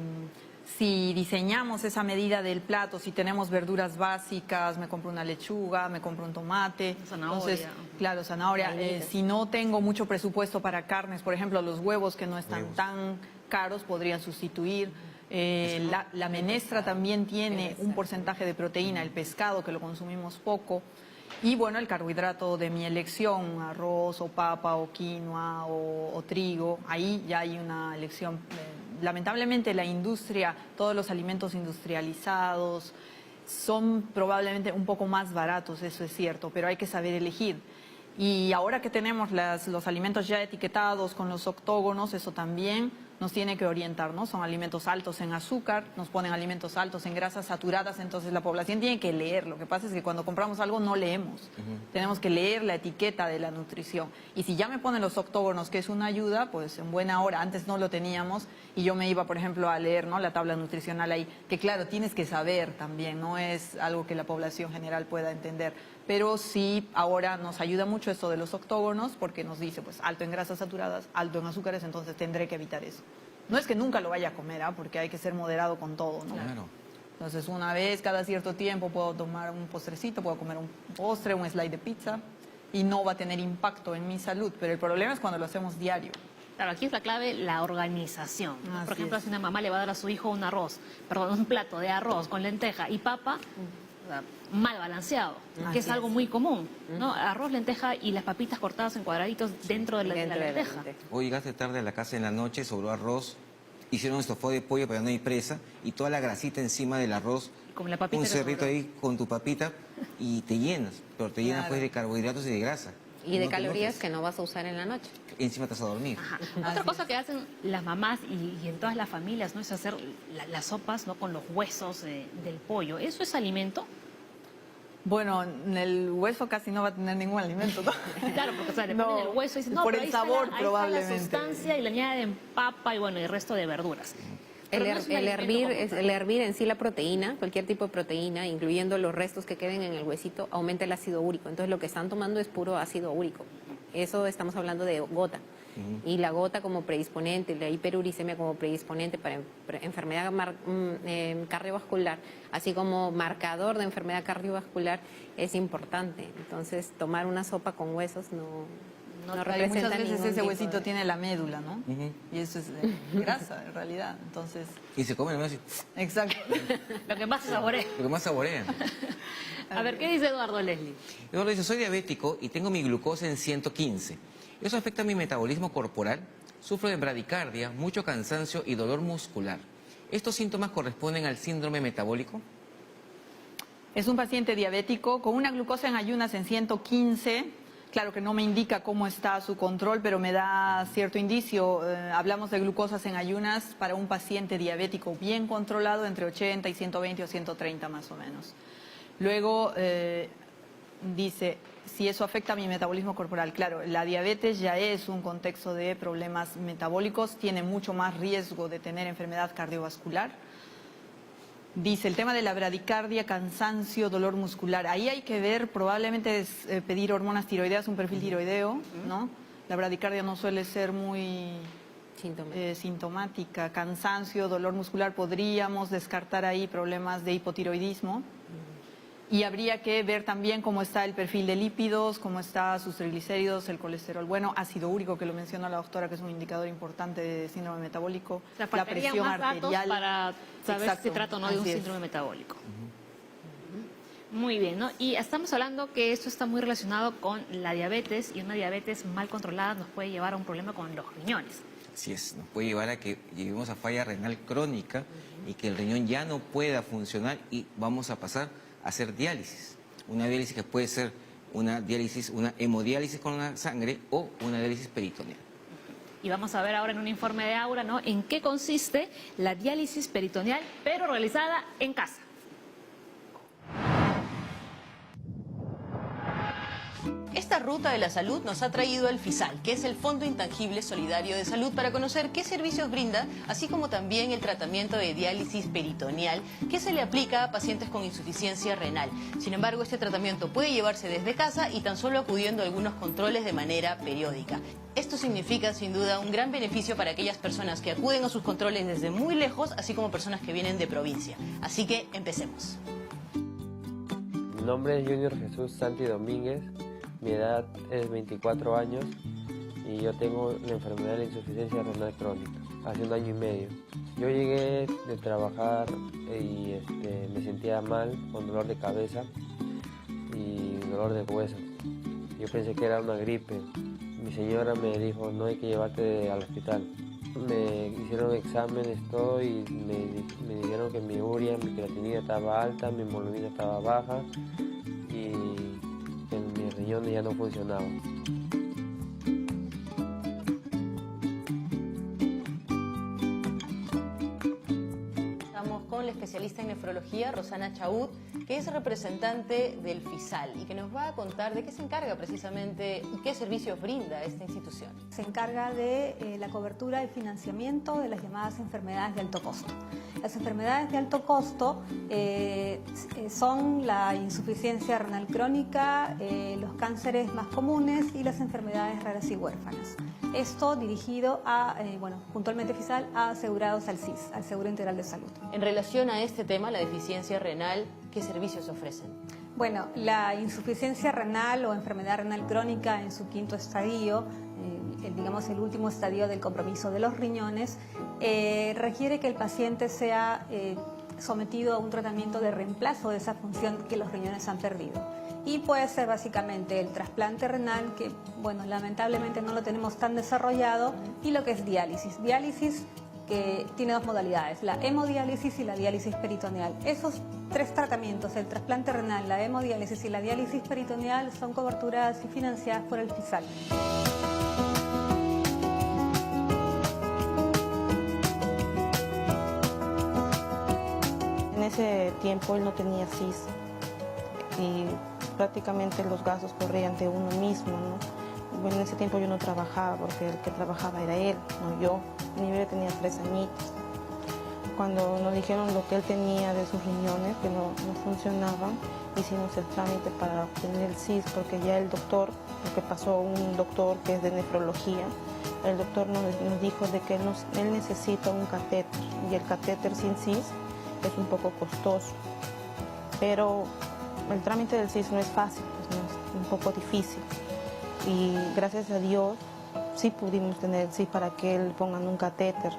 si diseñamos esa medida del plato, si tenemos verduras básicas, me compro una lechuga, me compro un tomate. Zanahoria. Entonces, claro, zanahoria. Si no tengo mucho presupuesto para carnes, por ejemplo, los huevos que no están tan caros podrían sustituir. La menestra también tiene un porcentaje de proteína, el pescado que lo consumimos poco. Y bueno, el carbohidrato de mi elección, arroz o papa o quinoa o trigo, ahí ya hay una elección. Lamentablemente la industria, todos los alimentos industrializados son probablemente un poco más baratos, eso es cierto, pero hay que saber elegir. Y ahora que tenemos los alimentos ya etiquetados con los octógonos, eso también nos tiene que orientar, ¿no? Son alimentos altos en azúcar, nos ponen alimentos altos en grasas saturadas, entonces la población tiene que leer. Lo que pasa es que cuando compramos algo no leemos. Tenemos que leer la etiqueta de la nutrición. Y si ya me ponen los octógonos, que es una ayuda, pues en buena hora, antes no lo teníamos, y yo me iba, por ejemplo, a leer, ¿no?, la tabla nutricional ahí, que claro, tienes que saber también, no es algo que la población general pueda entender. Pero sí, ahora nos ayuda mucho esto de los octógonos, porque nos dice, pues, alto en grasas saturadas, alto en azúcares, entonces tendré que evitar eso. No es que nunca lo vaya a comer, porque hay que ser moderado con todo, ¿no? Claro. Entonces, una vez cada cierto tiempo puedo tomar un postrecito, puedo comer un postre, un slide de pizza, y no va a tener impacto en mi salud. Pero el problema es cuando lo hacemos diario. Claro, aquí es la clave, la organización, ¿no? Así Por ejemplo, es. si una mamá le va a dar a su hijo un plato de arroz con lenteja y papa, o sea, mal balanceado, que es Así algo es. muy común, ¿no? Arroz, lenteja y las papitas cortadas en cuadraditos dentro de la Dentro de la lenteja. lenteja. Hoy llegaste tarde a la casa en la noche, sobró arroz, hicieron estofado de pollo pero no hay presa y toda la grasita encima del arroz, Como la papita un que cerrito sobró. ahí con tu papita y te llenas, pero te llenas Claro. pues de carbohidratos y de grasa. Y de No te calorías enojes. que no vas a usar en la noche. Encima te vas a dormir. Ajá. Así Otra cosa es. que hacen las mamás y en todas las familias, ¿no?, es hacer las sopas, ¿no?, con los huesos del pollo. ¿Eso es alimento? Bueno, el hueso casi no va a tener ningún alimento, ¿no? Claro, porque o sea, le No, ponen el hueso y dicen, no, por pero el ahí sabor, está ahí probablemente. está la sustancia y le añaden papa y bueno, y el resto de verduras. Pero no es un alimento como tal. El hervir en sí la proteína, cualquier tipo de proteína, incluyendo los restos que queden en el huesito, aumenta el ácido úrico. Entonces lo que están tomando es puro ácido úrico. Eso estamos hablando de gota. Y la gota como predisponente, la hiperuricemia como predisponente para enfermedad cardiovascular, así como marcador de enfermedad cardiovascular, es importante. Entonces tomar una sopa con huesos no Claro, y representa muchas veces ningún ese tipo huesito de- tiene la médula, ¿no? Ujú. Y eso es grasa, en realidad. Entonces, Y se comen así, exacto. Lo que más se saborea. lo que más saborean. A ver, ¿qué dice Eduardo Leslie? Eduardo dice, soy diabético y tengo mi glucosa en 115. ¿Eso afecta mi metabolismo corporal? Sufro de bradicardia, mucho cansancio y dolor muscular. ¿Estos síntomas corresponden al síndrome metabólico? Es un paciente diabético con una glucosa en ayunas en 115. Claro que no me indica cómo está su control, pero me da cierto indicio. Hablamos de glucosas en ayunas para un paciente diabético bien controlado entre 80 y 120 o 130 más o menos. Luego dice, si eso afecta a mi metabolismo corporal. Claro, la diabetes ya es un contexto de problemas metabólicos, tiene mucho más riesgo de tener enfermedad cardiovascular. Dice, el tema de la bradicardia, cansancio, dolor muscular. Ahí hay que ver, probablemente es pedir hormonas tiroideas, un perfil tiroideo, ¿no? La bradicardia no suele ser muy Síntomas. sintomática. Cansancio, dolor muscular, podríamos descartar ahí problemas de hipotiroidismo. Y habría que ver también cómo está el perfil de lípidos, cómo está sus triglicéridos, el colesterol bueno, ácido úrico, que lo menciona la doctora, que es un indicador importante de síndrome metabólico, O sea, la faltarían presión más datos arterial. para saber Exacto, si se trata o no de un así es. síndrome metabólico. Muy bien, ¿no? Y estamos hablando que esto está muy relacionado con la diabetes, y una diabetes mal controlada nos puede llevar a un problema con los riñones. Así es, nos puede llevar a que lleguemos a falla renal crónica y que el riñón ya no pueda funcionar y vamos a pasar a hacer diálisis. Una diálisis que puede ser una hemodiálisis con la sangre o una diálisis peritoneal. Y vamos a ver ahora en un informe de Aura, ¿no?, en qué consiste la diálisis peritoneal, pero realizada en casa. Esta ruta de la salud nos ha traído el FISAL, que es el Fondo Intangible Solidario de Salud, para conocer qué servicios brinda, así como también el tratamiento de diálisis peritoneal que se le aplica a pacientes con insuficiencia renal. Sin embargo, este tratamiento puede llevarse desde casa y tan solo acudiendo a algunos controles de manera periódica. Esto significa sin duda un gran beneficio para aquellas personas que acuden a sus controles desde muy lejos, así como personas que vienen de provincia. Así que empecemos. Mi nombre es Junior Jesús Santi Domínguez. Mi edad es 24 años y yo tengo la enfermedad de la insuficiencia renal crónica, hace 1 año y medio. Yo llegué de trabajar y me sentía mal, con dolor de cabeza y dolor de huesos. Yo pensé que era una gripe. Mi señora me dijo, no hay que llevarte al hospital. Me hicieron exámenes, todo, y me dijeron que mi urea, mi creatinina estaba alta, mi hemoglobina estaba baja y que mis riñones ya no funcionaban. Estamos con la especialista en nefrología, Rosana Chaud, que es representante del FISAL y que nos va a contar de qué se encarga precisamente y qué servicios brinda esta institución. Se encarga de la cobertura y financiamiento de las llamadas enfermedades de alto costo. Las enfermedades de alto costo son la insuficiencia renal crónica, los cánceres más comunes y las enfermedades raras y huérfanas. Esto dirigido a, puntualmente FISAL, a asegurados al SIS, al Seguro Integral de Salud. En relación a este tema, la deficiencia renal, ¿qué servicios ofrecen? Bueno, la insuficiencia renal o enfermedad renal crónica en su 5º estadio, digamos el último estadio del compromiso de los riñones, requiere que el paciente sea sometido a un tratamiento de reemplazo de esa función que los riñones han perdido. Y puede ser básicamente el trasplante renal, que lamentablemente no lo tenemos tan desarrollado, y lo que es diálisis. Diálisis que tiene 2 modalidades, la hemodiálisis y la diálisis peritoneal. Esos 3 tratamientos, el trasplante renal, la hemodiálisis y la diálisis peritoneal, son coberturadas y financiadas por el FISAL. En ese tiempo él no tenía SIS y prácticamente los gastos corrían de uno mismo, ¿no? Bueno, en ese tiempo yo no trabajaba porque el que trabajaba era él, no yo. Mi bebé tenía 3 añitos. Cuando nos dijeron lo que él tenía de sus riñones, que no funcionaban, hicimos el trámite para obtener el SIS, porque ya el doctor, lo que pasó, un doctor que es de nefrología, el doctor nos dijo de que él necesita un catéter, y el catéter sin SIS es un poco costoso. Pero el trámite del SIS no es fácil, pues no, es un poco difícil. Y gracias a Dios sí pudimos tener el SIS para que él pongan un catéter.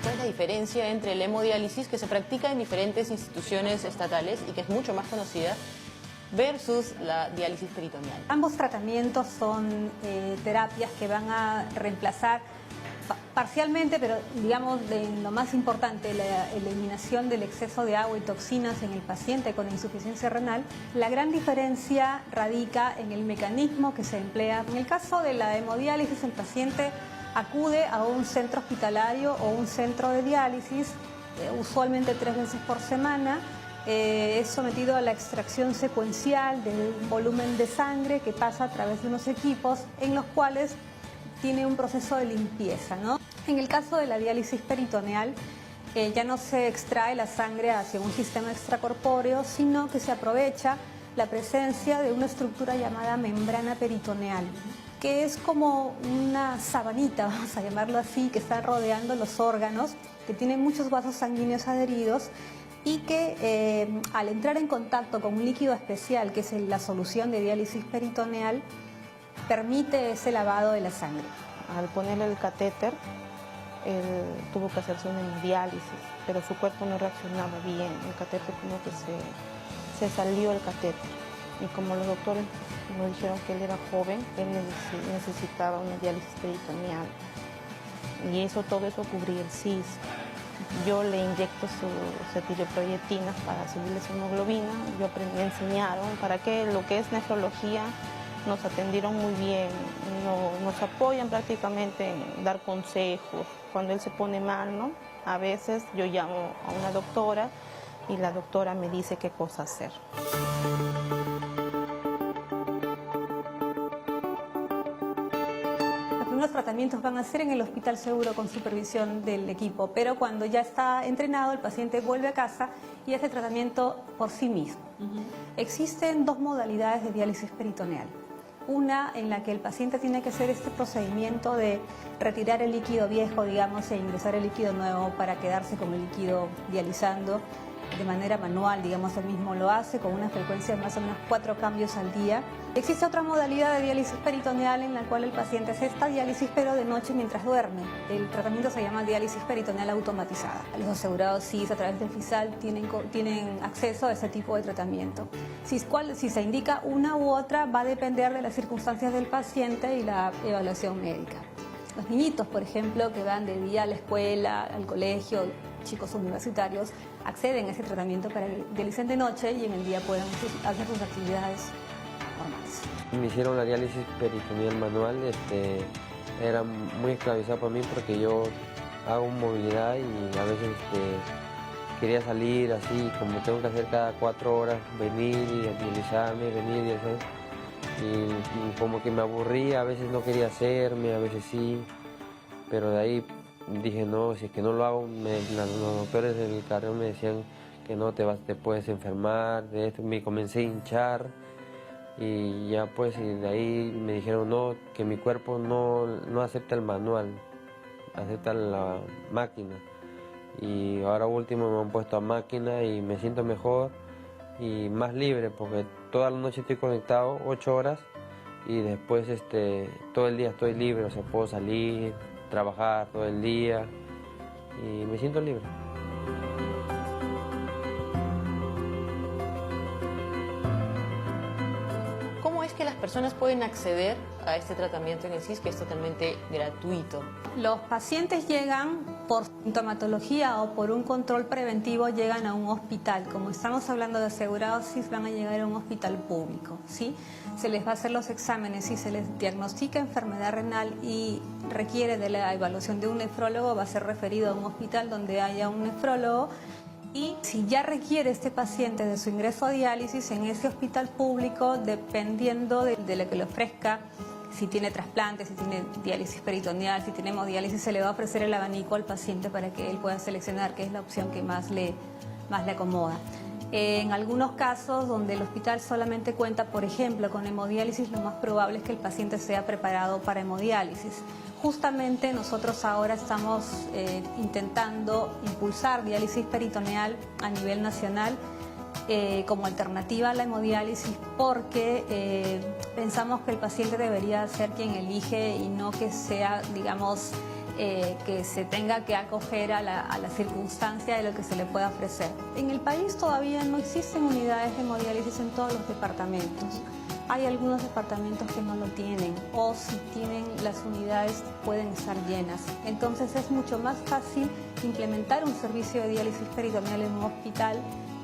¿Cuál es la diferencia entre la hemodiálisis, que se practica en diferentes instituciones estatales y que es mucho más conocida, versus la diálisis peritoneal? Ambos tratamientos son terapias que van a reemplazar parcialmente, pero digamos lo más importante, la eliminación del exceso de agua y toxinas en el paciente con insuficiencia renal. La gran diferencia radica en el mecanismo que se emplea. En el caso de la hemodiálisis, el paciente acude a un centro hospitalario o un centro de diálisis, usualmente 3 veces por semana. Es sometido a la extracción secuencial de un volumen de sangre que pasa a través de unos equipos en los cuales tiene un proceso de limpieza, ¿no? En el caso de la diálisis peritoneal, ya no se extrae la sangre hacia un sistema extracorpóreo, sino que se aprovecha la presencia de una estructura llamada membrana peritoneal. que es como una sabanita, vamos a llamarlo así, que está rodeando los órganos, que tiene muchos vasos sanguíneos adheridos y que al entrar en contacto con un líquido especial, que es la solución de diálisis peritoneal, permite ese lavado de la sangre. Al ponerle el catéter, él tuvo que hacerse una hemodiálisis, pero su cuerpo no reaccionaba bien. El catéter como que se salió el catéter. Y como los doctores nos dijeron que él era joven, él necesitaba una diálisis peritoneal. Y todo eso cubría el CIS. Yo le inyecto sus cetirizine para subirle su hemoglobina. Me enseñaron para que lo que es nefrología nos atendieron muy bien, nos apoyan prácticamente en dar consejos. Cuando él se pone mal, ¿no? A veces yo llamo a una doctora y la doctora me dice qué cosa hacer. Los tratamientos van a ser en el hospital seguro con supervisión del equipo, pero cuando ya está entrenado el paciente vuelve a casa y hace tratamiento por sí mismo. Existen dos modalidades de diálisis peritoneal. Una en la que el paciente tiene que hacer este procedimiento de retirar el líquido viejo, digamos, e ingresar el líquido nuevo para quedarse con el líquido dializando de manera manual, digamos, él mismo lo hace con una frecuencia de más o menos 4 cambios al día. Existe otra modalidad de diálisis peritoneal en la cual el paciente hace esta diálisis pero de noche mientras duerme. El tratamiento se llama diálisis peritoneal automatizada. Los asegurados CIS a través del FISAL tienen acceso a ese tipo de tratamiento. Si se indica una u otra va a depender de las circunstancias del paciente y la evaluación médica. Los niñitos, por ejemplo, que van de día a la escuela, al colegio, chicos universitarios, acceden a ese tratamiento para que dialicen de noche y en el día puedan hacer sus actividades normales. Me hicieron la diálisis peritoneal manual, era muy esclavizado para mí porque yo hago movilidad y a veces quería salir así, como tengo que hacer cada 4 horas, venir y dializarme, venir y hacer. Y como que me aburría, a veces no quería hacerme, a veces sí, pero de ahí dije no, si es que no lo hago, los doctores del cardio me decían que no, te puedes enfermar, de esto, me comencé a hinchar y ya pues y de ahí me dijeron no, que mi cuerpo no acepta el manual, acepta la máquina y ahora último me han puesto a máquina y me siento mejor y más libre porque toda la noche estoy conectado 8 horas y después todo el día estoy libre, o sea, puedo salir, trabajar todo el día y me siento libre. ¿Cómo es que las personas pueden acceder a este tratamiento en el CIS, que es totalmente gratuito? Los pacientes llegan por sintomatología o por un control preventivo, llegan a un hospital. Como estamos hablando de asegurados CIS, van a llegar a un hospital público, ¿sí? Se les va a hacer los exámenes. Si se les diagnostica enfermedad renal y requiere de la evaluación de un nefrólogo, va a ser referido a un hospital donde haya un nefrólogo. Y si ya requiere este paciente de su ingreso a diálisis en ese hospital público, dependiendo de lo que le ofrezca, si tiene trasplante, si tiene diálisis peritoneal, si tiene hemodiálisis, se le va a ofrecer el abanico al paciente para que él pueda seleccionar qué es la opción que más le acomoda. En algunos casos donde el hospital solamente cuenta, por ejemplo, con hemodiálisis, lo más probable es que el paciente sea preparado para hemodiálisis. Justamente nosotros ahora estamos intentando impulsar diálisis peritoneal a nivel nacional como alternativa a la hemodiálisis porque pensamos que el paciente debería ser quien elige y no que sea, digamos, que se tenga que acoger a la circunstancia de lo que se le pueda ofrecer. En el país todavía no existen unidades de hemodiálisis en todos los departamentos. Hay algunos departamentos que no lo tienen o si tienen las unidades pueden estar llenas. Entonces es mucho más fácil implementar un servicio de diálisis peritoneal en un hospital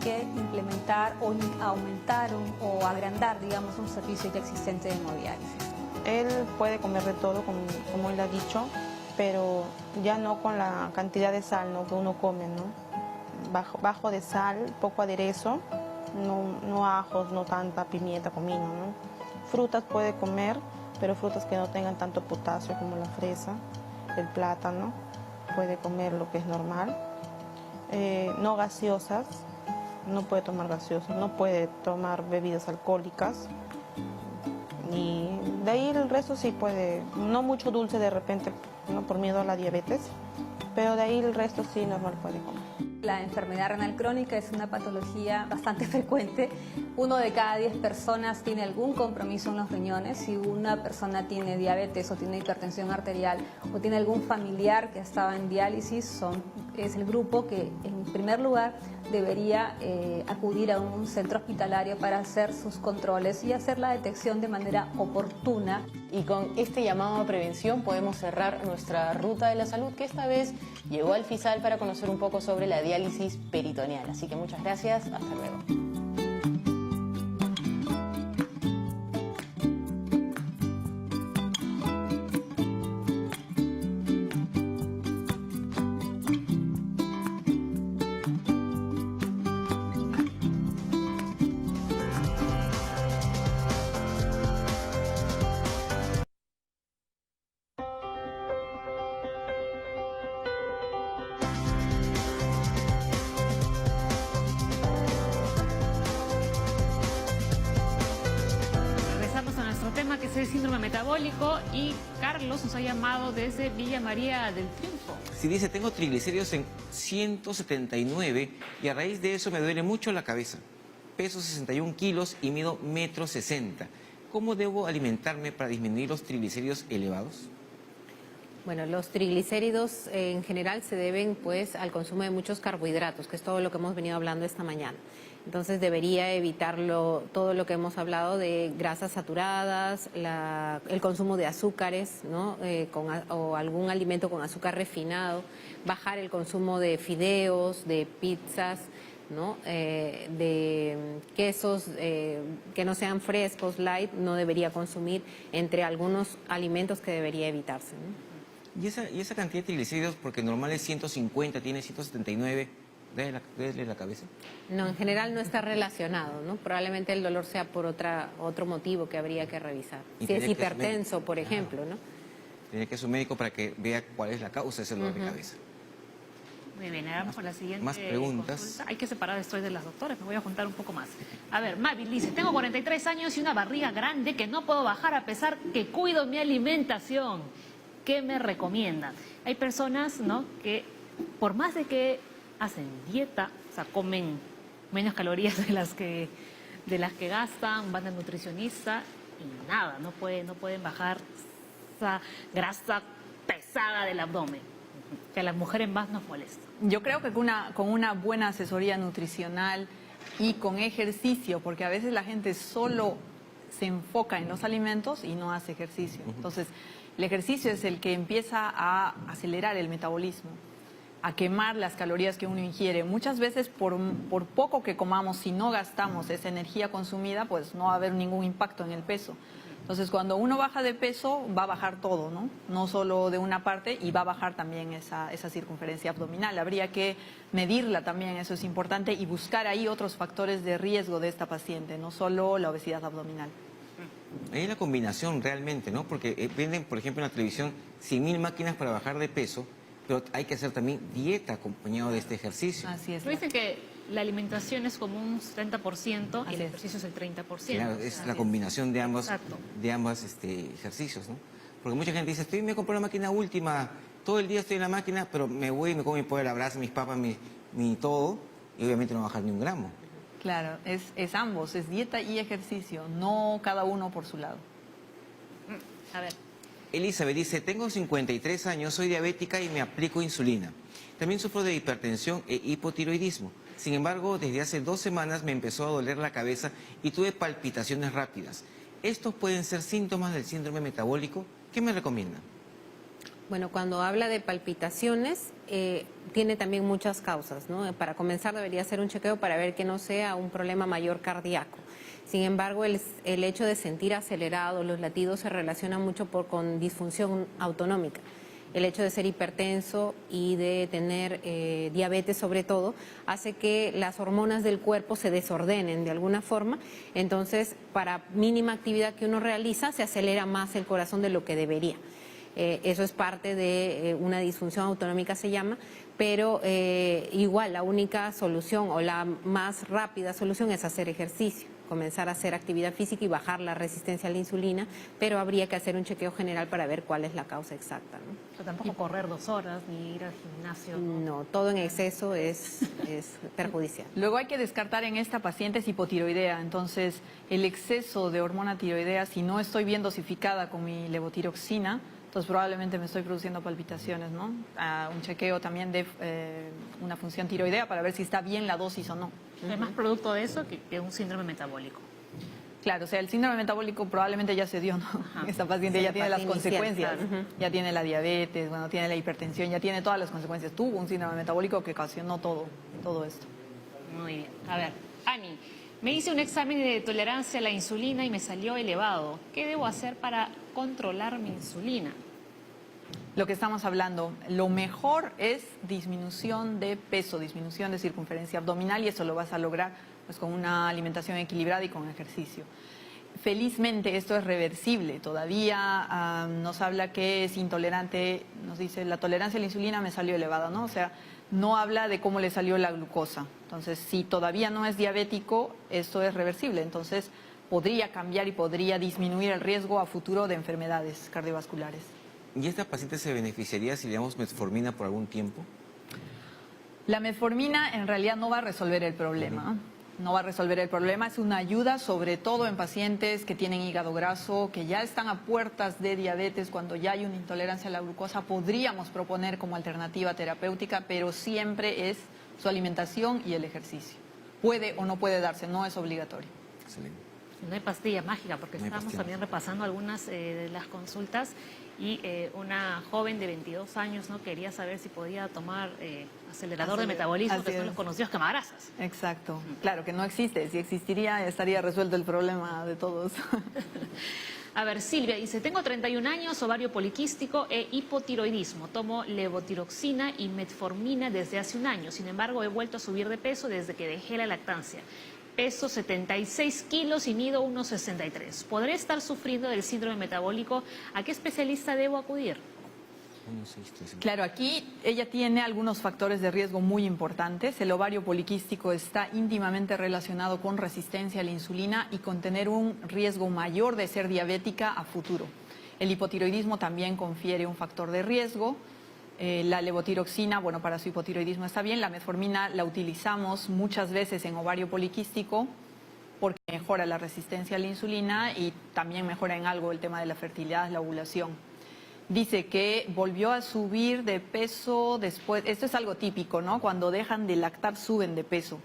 que implementar o aumentar o agrandar, digamos, un servicio ya existente de hemodiálisis. Él puede comer de todo, como él ha dicho, pero ya no con la cantidad de sal, ¿no?, que uno come, ¿no? Bajo de sal, poco aderezo, no ajos, no tanta pimienta, comino, ¿no? Frutas puede comer, pero frutas que no tengan tanto potasio como la fresa, el plátano, puede comer lo que es normal. No gaseosas, no puede tomar gaseosas, no puede tomar bebidas alcohólicas y De ahí el resto sí puede, no mucho dulce de repente, ¿no? Por miedo a la diabetes, pero de ahí el resto sí normal puede comer. La enfermedad renal crónica es una patología bastante frecuente. 1 de cada 10 personas tiene algún compromiso en los riñones. Si una persona tiene diabetes o tiene hipertensión arterial o tiene algún familiar que estaba en diálisis, es el grupo que en primer lugar debería acudir a un centro hospitalario para hacer sus controles y hacer la detección de manera oportuna. Y con este llamado a prevención podemos cerrar nuestra ruta de la salud, que esta vez llegó al FISAL para conocer un poco sobre la diálisis peritoneal. Así que muchas gracias, hasta luego. Regresamos a nuestro tema, que es el síndrome metabólico, y Carlos nos ha llamado desde Villa María del Triunfo. Si dice, tengo triglicéridos en 179 y a raíz de eso me duele mucho la cabeza. Peso 61 kilos y mido 1,60 m. ¿Cómo debo alimentarme para disminuir los triglicéridos elevados? Bueno, los triglicéridos en general se deben pues al consumo de muchos carbohidratos, que es todo lo que hemos venido hablando esta mañana. Entonces debería evitarlo todo lo que hemos hablado de grasas saturadas, el consumo de azúcares, ¿no? O algún alimento con azúcar refinado, bajar el consumo de fideos, de pizzas, ¿no? De quesos que no sean frescos, light, no debería consumir, entre algunos alimentos que debería evitarse, ¿no? ¿Y esa cantidad de triglicéridos, porque normal es 150, tiene 179, ¿duele la cabeza? No, en general no está relacionado, ¿no? Probablemente el dolor sea por otro motivo que habría que revisar. Y Si es tiene que hipertenso, por ejemplo, ¿no? Tiene que ir a su médico para que vea cuál es la causa de ese dolor de cabeza. Muy bien, ahora vamos con la siguiente Más preguntas. consulta. Hay que separar esto de las doctoras, me voy a juntar un poco más. A ver, Mavi dice, tengo 43 años y una barriga grande que no puedo bajar a pesar que cuido mi alimentación. ¿Qué me recomiendan? Hay personas, ¿no?, que por más de que hacen dieta, o sea, comen menos calorías de las que gastan, van al nutricionista y nada, no pueden bajar esa grasa pesada del abdomen, que a las mujeres más nos molesta. Yo creo que con una buena asesoría nutricional y con ejercicio, porque a veces la gente solo se enfoca en los alimentos y no hace ejercicio. Entonces, el ejercicio es el que empieza a acelerar el metabolismo, a quemar las calorías que uno ingiere. Muchas veces, por poco que comamos, si no gastamos esa energía consumida, pues no va a haber ningún impacto en el peso. Entonces, cuando uno baja de peso, va a bajar todo, ¿no? No solo de una parte, y va a bajar también esa circunferencia abdominal. Habría que medirla también, eso es importante, y buscar ahí otros factores de riesgo de esta paciente, no solo la obesidad abdominal. Ahí la combinación realmente, ¿no? Porque venden, por ejemplo, en la televisión 100.000 máquinas para bajar de peso, pero hay que hacer también dieta acompañado de este ejercicio. Así es. Pero dicen que la alimentación es como un 70% y el Así es. ejercicio es el 30%. Claro, es la combinación de ambos Exacto. ejercicios, ¿no? Porque mucha gente dice, me compré la máquina última, todo el día estoy en la máquina, pero me voy y me como mi pollo a la brasa, mis papas, mi todo, y obviamente no va a bajar ni un gramo. Claro, es ambos, es dieta y ejercicio, no cada uno por su lado. A ver. Elizabeth dice, tengo 53 años, soy diabética y me aplico insulina. También sufro de hipertensión e hipotiroidismo. Sin embargo, desde hace 2 semanas me empezó a doler la cabeza y tuve palpitaciones rápidas. ¿Estos pueden ser síntomas del síndrome metabólico? ¿Qué me recomiendan? Bueno, cuando habla de palpitaciones, tiene también muchas causas, ¿no? Para comenzar debería hacer un chequeo para ver que no sea un problema mayor cardíaco. Sin embargo, el hecho de sentir acelerado los latidos se relaciona mucho con disfunción autonómica. El hecho de ser hipertenso y de tener diabetes sobre todo, hace que las hormonas del cuerpo se desordenen de alguna forma. Entonces, para mínima actividad que uno realiza, se acelera más el corazón de lo que debería. Eso es parte de una disfunción autonómica, se llama, pero igual la única solución o la más rápida solución es hacer ejercicio. comenzar a hacer actividad física y bajar la resistencia a la insulina, pero habría que hacer un chequeo general para ver cuál es la causa exacta, ¿no? Pero tampoco correr 2 horas ni ir al gimnasio. No, todo en exceso es perjudicial. Luego hay que descartar en esta paciente es hipotiroidea, entonces el exceso de hormona tiroidea, si no estoy bien dosificada con mi levotiroxina, entonces probablemente me estoy produciendo palpitaciones, ¿no? Un chequeo también de una función tiroidea para ver si está bien la dosis o no. Es más producto de eso que un síndrome metabólico. Claro, o sea, el síndrome metabólico probablemente ya se dio, ¿no? Esta paciente Sí, ya la tiene las fase inicial, consecuencias, claro. ya tiene la diabetes, bueno, tiene la hipertensión, ya tiene todas las consecuencias. Tuvo un síndrome metabólico que ocasionó todo esto. Muy bien. A ver, Ani, me hice un examen de tolerancia a la insulina y me salió elevado. ¿Qué debo hacer para controlar mi insulina? Lo que estamos hablando, lo mejor es disminución de peso, disminución de circunferencia abdominal y eso lo vas a lograr pues, con una alimentación equilibrada y con ejercicio. Felizmente esto es reversible, todavía nos habla que es intolerante, nos dice la tolerancia a la insulina me salió elevada, ¿no? O sea, no habla de cómo le salió la glucosa. Entonces, si todavía no es diabético, esto es reversible, entonces podría cambiar y podría disminuir el riesgo a futuro de enfermedades cardiovasculares. ¿Y esta paciente se beneficiaría si le damos metformina por algún tiempo? La metformina en realidad no va a resolver el problema. No va a resolver el problema, es una ayuda sobre todo en pacientes que tienen hígado graso, que ya están a puertas de diabetes, cuando ya hay una intolerancia a la glucosa, podríamos proponer como alternativa terapéutica, pero siempre es su alimentación y el ejercicio. Puede o no puede darse, no es obligatorio. Excelente. No hay pastilla mágica, porque No hay estamos pastilla también repasando algunas de las consultas y una joven de 22 años no quería saber si podía tomar acelerador de metabolismo, Así que son es. los conocidos quemagrasas. Exacto, claro que no existe, si existiría estaría resuelto el problema de todos. A ver, Silvia dice, tengo 31 años, ovario poliquístico e hipotiroidismo. Tomo levotiroxina y metformina desde hace un año. Sin embargo, he vuelto a subir de peso desde que dejé la lactancia. Peso 76 kilos y mido 1,63. ¿Podré estar sufriendo del síndrome metabólico? ¿A qué especialista debo acudir? 1,63. Claro, aquí ella tiene algunos factores de riesgo muy importantes. El ovario poliquístico está íntimamente relacionado con resistencia a la insulina y con tener un riesgo mayor de ser diabética a futuro. El hipotiroidismo también confiere un factor de riesgo. La levotiroxina, bueno, para su hipotiroidismo está bien. La metformina la utilizamos muchas veces en ovario poliquístico porque mejora la resistencia a la insulina y también mejora en algo el tema de la fertilidad, la ovulación. Dice que volvió a subir de peso después, esto es algo típico, ¿no? Cuando dejan de lactar suben de peso,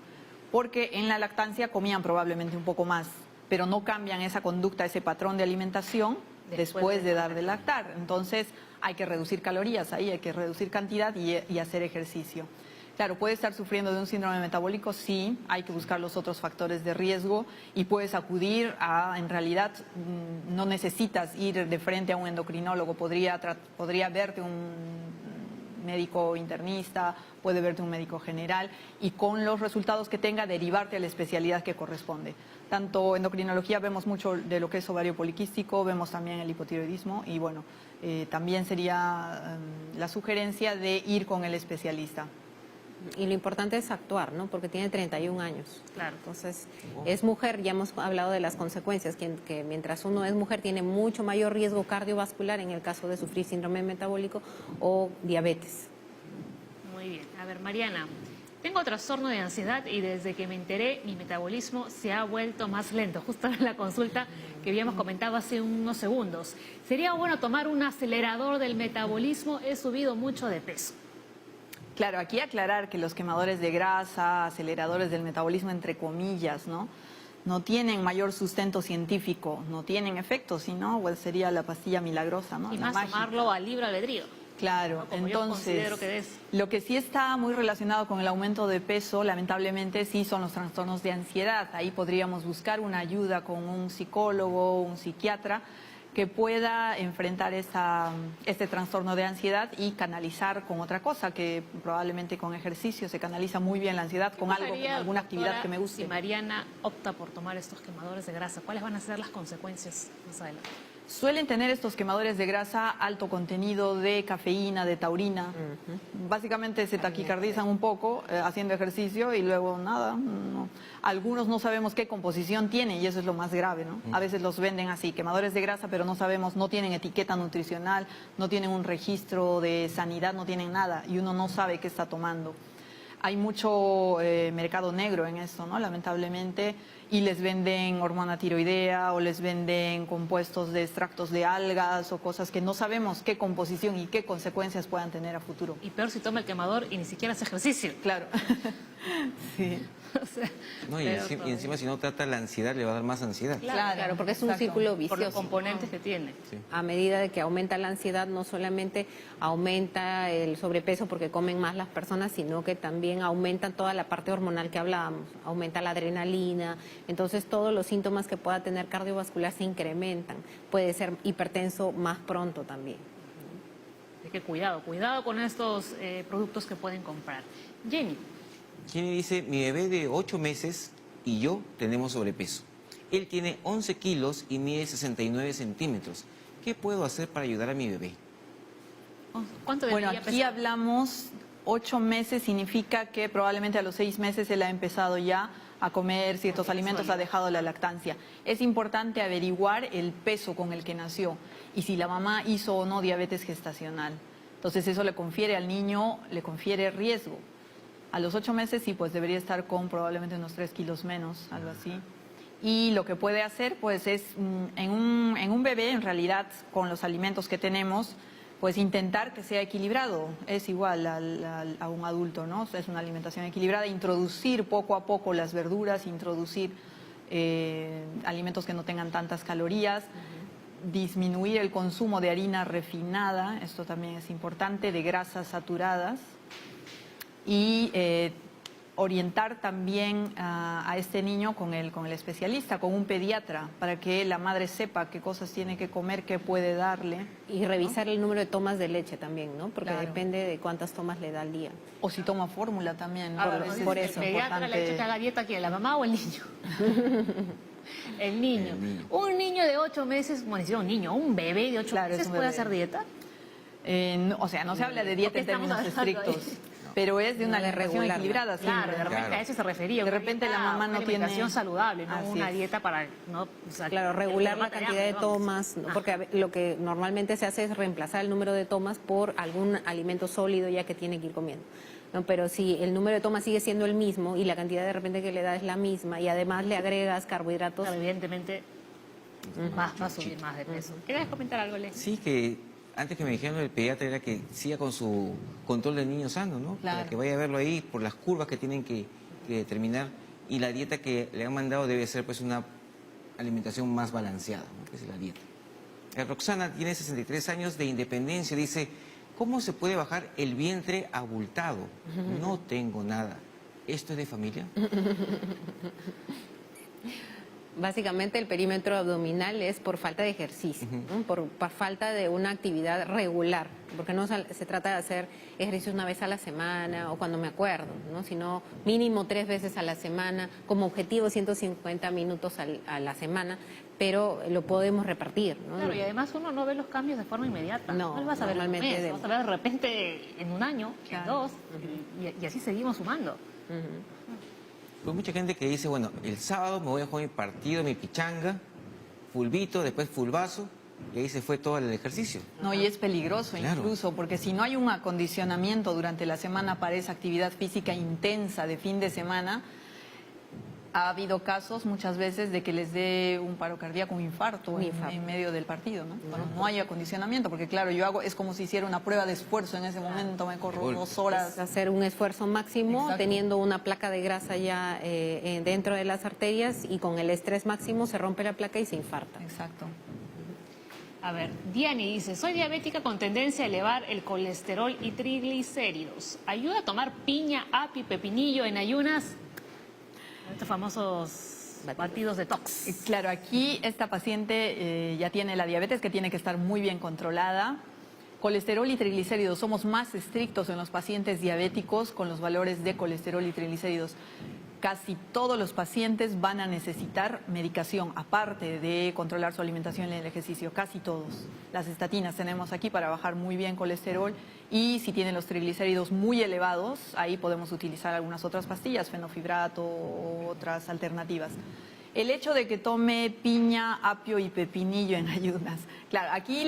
porque en la lactancia comían probablemente un poco más, pero no cambian esa conducta, ese patrón de alimentación después de dar de lactar. Entonces hay que reducir calorías ahí, hay que reducir cantidad y hacer ejercicio. Claro, puede estar sufriendo de un síndrome metabólico, sí, hay que buscar los otros factores de riesgo y puedes acudir a, en realidad, no necesitas ir de frente a un endocrinólogo, podría verte un médico internista, puede verte un médico general y con los resultados que tenga derivarte a la especialidad que corresponde. Tanto endocrinología vemos mucho de lo que es ovario poliquístico, vemos también el hipotiroidismo y bueno, también sería la sugerencia de ir con el especialista. Y lo importante es actuar, ¿no? Porque tiene 31 años. Claro. Entonces, es mujer, ya hemos hablado de las consecuencias, que mientras uno es mujer tiene mucho mayor riesgo cardiovascular en el caso de sufrir síndrome metabólico o diabetes. Muy bien. A ver, Mariana, tengo trastorno de ansiedad y desde que me enteré mi metabolismo se ha vuelto más lento. Justo en la consulta que habíamos comentado hace unos segundos. ¿Sería bueno tomar un acelerador del metabolismo? He subido mucho de peso. Claro, aquí aclarar que los quemadores de grasa, aceleradores del metabolismo, entre comillas, no tienen mayor sustento científico, no tienen efecto, sino pues sería la pastilla milagrosa, ¿no? Y La más mágica. tomarlo al libre albedrío. Claro, Como yo entonces, considero que es. lo que sí está muy relacionado con el aumento de peso, lamentablemente, sí son los trastornos de ansiedad. Ahí podríamos buscar una ayuda con un psicólogo, un psiquiatra, que pueda enfrentar este trastorno de ansiedad y canalizar con otra cosa, que probablemente con ejercicio se canaliza muy bien la ansiedad, con algo, con pasaría, alguna actividad doctora, que me guste. Si Mariana opta por tomar estos quemadores de grasa, ¿cuáles van a ser las consecuencias más adelante? Suelen tener estos quemadores de grasa alto contenido de cafeína, de taurina. Básicamente se taquicardizan un poco haciendo ejercicio y luego nada. No. Algunos no sabemos qué composición tienen y eso es lo más grave, ¿no? A veces los venden así, quemadores de grasa, pero no sabemos, no tienen etiqueta nutricional, no tienen un registro de sanidad, no tienen nada y uno no sabe qué está tomando. Hay mucho mercado negro en esto, ¿no? Lamentablemente, y les venden hormona tiroidea o les venden compuestos de extractos de algas o cosas que no sabemos qué composición y qué consecuencias puedan tener a futuro. Y peor si toma el quemador y ni siquiera hace ejercicio. Claro. Sí. O sea, No, y encima si no trata la ansiedad, le va a dar más ansiedad. Claro, porque es un exacto. círculo por vicioso. los componentes que tiene. Sí. A medida de que aumenta la ansiedad, no solamente aumenta el sobrepeso porque comen más las personas, sino que también aumentan toda la parte hormonal que hablábamos, aumenta la adrenalina, entonces todos los síntomas que pueda tener cardiovascular se incrementan, puede ser hipertenso más pronto también. Así que cuidado con estos productos que pueden comprar. Jenny, Jenny dice, mi bebé de 8 meses y yo tenemos sobrepeso. Él tiene 11 kilos y mide 69 centímetros. ¿Qué puedo hacer para ayudar a mi bebé? ¿cuánto Bueno, debería aquí pesar? hablamos 8 meses, significa que probablemente a los 6 meses él ha empezado ya a comer ciertos alimentos, ha dejado la lactancia. Es importante averiguar el peso con el que nació y si la mamá hizo o no diabetes gestacional. Entonces eso le confiere al niño, le confiere riesgo. A los 8 meses sí, pues debería estar con probablemente unos 3 kilos menos, algo así. Y lo que puede hacer, pues es en un bebé, en realidad, con los alimentos que tenemos, pues intentar que sea equilibrado. Es igual a un adulto, ¿no? Es una alimentación equilibrada. Introducir poco a poco las verduras, introducir alimentos que no tengan tantas calorías, disminuir el consumo de harina refinada, esto también es importante, de grasas saturadas. Y orientar también a este niño con el especialista, con un pediatra, para que la madre sepa qué cosas tiene que comer, qué puede darle. Y revisar el número de tomas de leche también, ¿no? Porque Claro. depende de cuántas tomas le da al día. O si toma fórmula también, ¿no? Ah, A bueno, veces dice, por es eso. ¿el pediatra le ha dicho que haga dieta quién, la mamá o el niño? El niño. Un niño de 8 meses, bueno, ni siquiera un niño, un bebé de 8 Claro, es meses un puede bebé. hacer dieta. O sea, no se habla de dieta ¿Por qué en términos estamos hablando estrictos, pero es de una No, de alimentación regularla. equilibrada siempre. Claro, de repente Claro. a eso se refería. De una repente dieta, la mamá una no tiene- alimentación saludable, no Así una es. dieta para... No, o sea, Claro, regular la material, cantidad de vamos. tomas, ¿no? Ajá. Porque lo que normalmente se hace es reemplazar el número de tomas por algún alimento sólido ya que tiene que ir comiendo. ¿No? Pero si el número de tomas sigue siendo el mismo y la cantidad de repente que le da es la misma y además le agregas carbohidratos, Claro, evidentemente va a subir más de peso. ¿Quieres comentar algo, Les? Sí, que antes que me dijeron el pediatra era que siga con su control del niño sano, ¿no? Claro. Para que vaya a verlo ahí por las curvas que tienen que determinar. Y la dieta que le han mandado debe ser pues una alimentación más balanceada, ¿no? Que es la dieta. Roxana tiene 63 años de independencia, dice, ¿cómo se puede bajar el vientre abultado? No tengo nada. ¿Esto es de familia? básicamente el perímetro abdominal es por falta de ejercicio, ¿no? por falta de una actividad regular, porque no se trata de hacer ejercicios una vez a la semana o cuando me acuerdo, ¿no? Sino mínimo 3 veces a la semana, como objetivo 150 minutos a la semana, pero lo podemos repartir, ¿no? Claro, y además uno no ve los cambios de forma inmediata. No, lo vas a ver en un normalmente mes, lo vas a ver de repente en un año, en Claro. 2, y así seguimos sumando. Pues mucha gente que dice, bueno, el sábado me voy a jugar mi partido, mi pichanga, fulbito, después fulbazo, y ahí se fue todo el ejercicio. No, y es peligroso Claro. incluso, porque si no hay un acondicionamiento durante la semana para esa actividad física intensa de fin de semana, ha habido casos muchas veces de que les dé un paro cardíaco, un infarto, en medio del partido, ¿no? Bueno, no hay acondicionamiento, porque claro, es como si hiciera una prueba de esfuerzo en ese momento, me corro golpe. 2 horas. Es hacer un esfuerzo máximo Exacto. teniendo una placa de grasa ya dentro de las arterias y con el estrés máximo se rompe la placa y se infarta. Exacto. A ver, Diani dice, soy diabética con tendencia a elevar el colesterol y triglicéridos. ¿Ayuda a tomar piña, api, pepinillo en ayunas? Estos famosos batidos detox. Claro, aquí esta paciente ya tiene la diabetes que tiene que estar muy bien controlada. Colesterol y triglicéridos, somos más estrictos en los pacientes diabéticos con los valores de colesterol y triglicéridos. casi todos los pacientes van a necesitar medicación, aparte de controlar su alimentación y el ejercicio, casi todos. Las estatinas tenemos aquí para bajar muy bien colesterol y si tienen los triglicéridos muy elevados, ahí podemos utilizar algunas otras pastillas, fenofibrato o otras alternativas. El hecho de que tome piña, apio y pepinillo en ayunas. Claro, aquí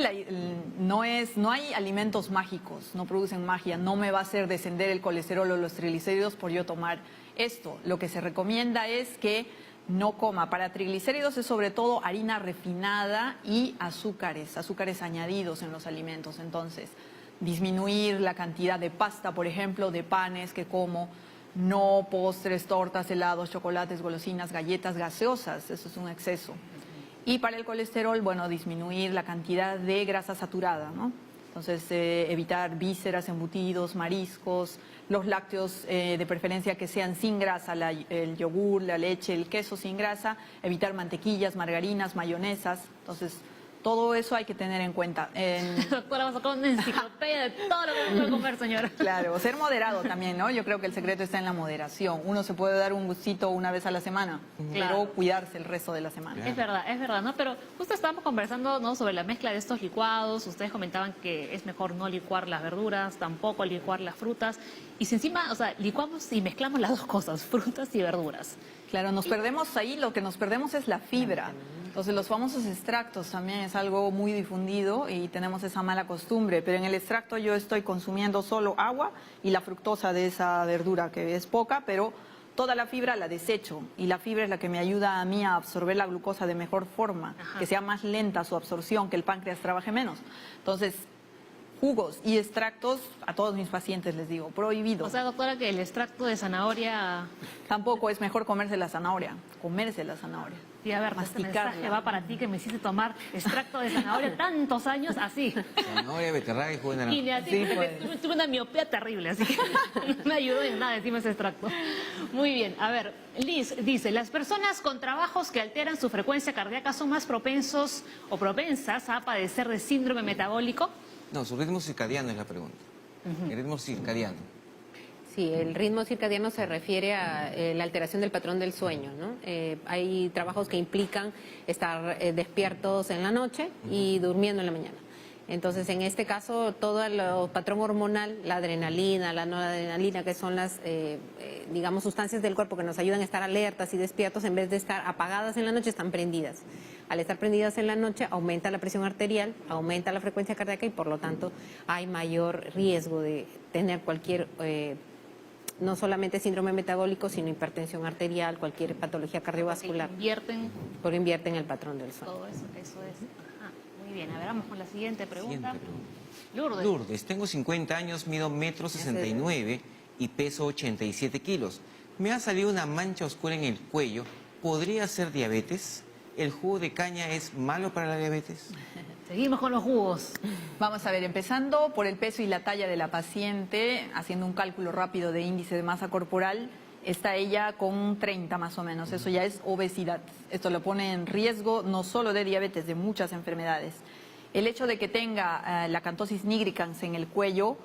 no hay alimentos mágicos, no producen magia, no me va a hacer descender el colesterol o los triglicéridos por yo tomar esto. Lo que se recomienda es que no coma. Para triglicéridos es sobre todo harina refinada y azúcares añadidos en los alimentos. Entonces, disminuir la cantidad de pasta, por ejemplo, de panes que como. No postres, tortas, helados, chocolates, golosinas, galletas, gaseosas, eso es un exceso. Y para el colesterol, bueno, disminuir la cantidad de grasa saturada, ¿no? Entonces, evitar vísceras, embutidos, mariscos, los lácteos de preferencia que sean sin grasa, el yogur, la leche, el queso sin grasa, evitar mantequillas, margarinas, mayonesas. Entonces, todo eso hay que tener en cuenta. Doctora, vamos a sacar una enciclopedia de todo lo que puede comer, señora. Claro, ser moderado también, ¿no? Yo creo que el secreto está en la moderación. Uno se puede dar un gustito una vez a la semana, pero cuidarse el resto de la semana. Es verdad, ¿no? Pero justo estábamos conversando, ¿no?, sobre la mezcla de estos licuados. Ustedes comentaban que es mejor no licuar las verduras, tampoco licuar las frutas. Y si encima, o sea, licuamos y mezclamos las dos cosas, frutas y verduras. Claro, nos perdemos ahí, lo que nos perdemos es la fibra. Entonces, los famosos extractos también es algo muy difundido y tenemos esa mala costumbre. Pero en el extracto yo estoy consumiendo solo agua y la fructosa de esa verdura, que es poca, pero toda la fibra la desecho. Y la fibra es la que me ayuda a mí a absorber la glucosa de mejor forma, que sea más lenta su absorción, que el páncreas trabaje menos. Entonces, jugos y extractos, a todos mis pacientes les digo, prohibido. O sea, doctora, que el extracto de zanahoria... Tampoco es mejor comerse la zanahoria, comerse la zanahoria. Y a ver, este mensaje va para ti que me hiciste tomar extracto de zanahoria tantos años así. Zanahoria, beterraga y jugo de naranja. Y así, Sí, pues. tuve una miopía terrible, así que no me ayudó en nada encima ese extracto. Muy bien, a ver, Liz dice, las personas con trabajos que alteran su frecuencia cardíaca son más propensos o propensas a padecer de síndrome metabólico. No, su ritmo circadiano es la pregunta. El ritmo circadiano. Sí, el ritmo circadiano se refiere a la alteración del patrón del sueño, ¿no? Hay trabajos que implican estar despiertos en la noche y durmiendo en la mañana. Entonces, en este caso, todo el patrón hormonal, la adrenalina, la noradrenalina, que son las, digamos, sustancias del cuerpo que nos ayudan a estar alertas y despiertos, en vez de estar apagadas en la noche, están prendidas. Al estar prendidas en la noche, aumenta la presión arterial, aumenta la frecuencia cardíaca y, por lo tanto, hay mayor riesgo de tener cualquier... no solamente síndrome metabólico, sino hipertensión arterial, cualquier patología cardiovascular. Porque invierten el patrón del sueño. Todo eso es. Ajá. Muy bien, a ver, vamos con la siguiente pregunta. Lourdes. Lourdes, tengo 50 años, mido 1,69 m y peso 87 kilos. Me ha salido una mancha oscura en el cuello. ¿Podría ser diabetes? ¿El jugo de caña es malo para la diabetes? Seguimos con los jugos. Vamos a ver, empezando por el peso y la talla de la paciente, haciendo un cálculo rápido de índice de masa corporal, está ella con 30 más o menos, eso ya es obesidad. Esto lo pone en riesgo no solo de diabetes, de muchas enfermedades. El hecho de que tenga la acantosis nigricans en el cuello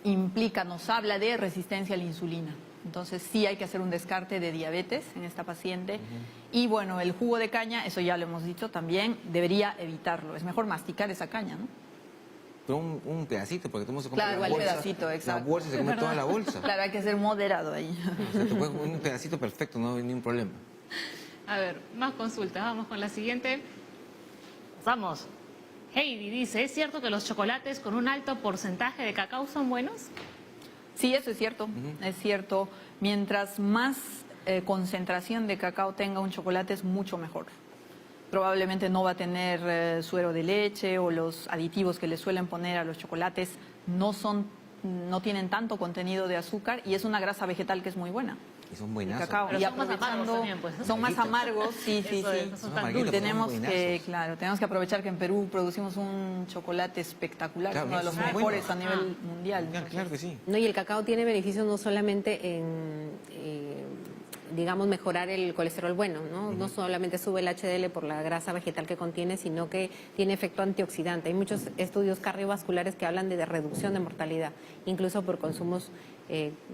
implica, nos habla de resistencia a la insulina. Entonces sí hay que hacer un descarte de diabetes en esta paciente. Y bueno, el jugo de caña, eso ya lo hemos dicho también, debería evitarlo. Es mejor masticar esa caña, ¿no? Pero un pedacito, porque tú se come Claro, la el bolsa. pedacito, exacto. La bolsa se come toda la bolsa. Claro, hay que ser moderado ahí. O sea, te puedes comer un pedacito perfecto, no hay ningún problema. A ver, más consultas. Vamos con la siguiente. Vamos. Heidi dice, ¿es cierto que los chocolates con un alto porcentaje de cacao son buenos? Sí, eso es cierto, es cierto. Mientras más concentración de cacao tenga un chocolate es mucho mejor. Probablemente no va a tener suero de leche o los aditivos que le suelen poner a los chocolates no tienen tanto contenido de azúcar y es una grasa vegetal que es muy buena. Y son buenazos. Cacao. Pero Y son más amargos aprovechando, también, pues, ¿no? son más amargos, sí. No son tan amarguitos, dulces. Tenemos son que, buenazos. tenemos que aprovechar que en Perú producimos un chocolate espectacular, Claro, uno de los son mejores buenos. a nivel mundial. Claro que sí. No, y el cacao tiene beneficios no solamente en digamos, mejorar el colesterol bueno, ¿no? No solamente sube el HDL por la grasa vegetal que contiene, sino que tiene efecto antioxidante. Hay muchos estudios cardiovasculares que hablan de reducción de mortalidad, incluso por consumos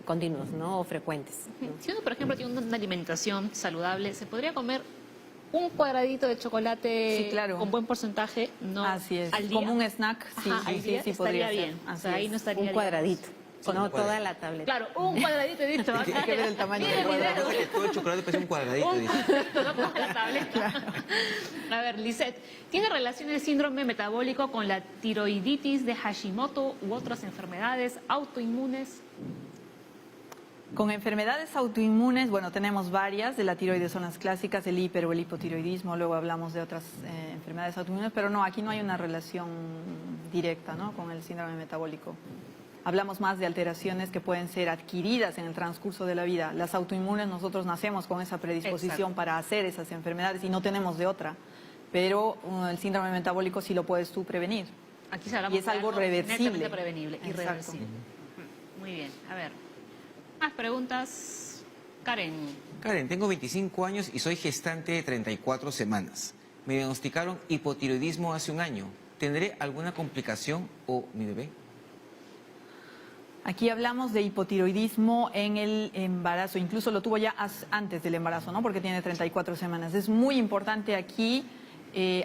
continuos, ¿no? O frecuentes, ¿no? Si uno, por ejemplo, tiene una alimentación saludable, ¿se podría comer un cuadradito de chocolate Sí, claro. con buen porcentaje, no Así es, al día? como un snack, sí, Ajá, al día sí, estaría podría ser. bien. O Así sea, ahí es. no estaría, Un cuadradito, Sí, no un cuadradito. toda la tableta. Claro, un cuadradito he dicho. Hay que ver el tamaño del Miren, cuadrado. Pasa que todo el chocolate parece un cuadradito, Un dice. cuadradito, no como la tableta. A ver, Lisette, ¿tiene relación el síndrome metabólico con la tiroiditis de Hashimoto u otras enfermedades autoinmunes? Con enfermedades autoinmunes, bueno, tenemos varias, de la tiroides son las clásicas, el hiper o el hipotiroidismo, luego hablamos de otras enfermedades autoinmunes, pero no, aquí no hay una relación directa, ¿no?, con el síndrome metabólico. Hablamos más de alteraciones que pueden ser adquiridas en el transcurso de la vida. Las autoinmunes, nosotros nacemos con esa predisposición Exacto. para hacer esas enfermedades y no tenemos de otra, pero el síndrome metabólico sí lo puedes tú prevenir. Aquí se hablamos Y es de algo reversible. netamente prevenible, Exacto. irreversible. Muy bien, a ver. Más preguntas. Karen. Karen, tengo 25 años y soy gestante de 34 semanas. Me diagnosticaron hipotiroidismo hace un año. ¿Tendré alguna complicación o mi bebé? Aquí hablamos de hipotiroidismo en el embarazo, incluso lo tuvo ya antes del embarazo, ¿no?, porque tiene 34 semanas. Es muy importante aquí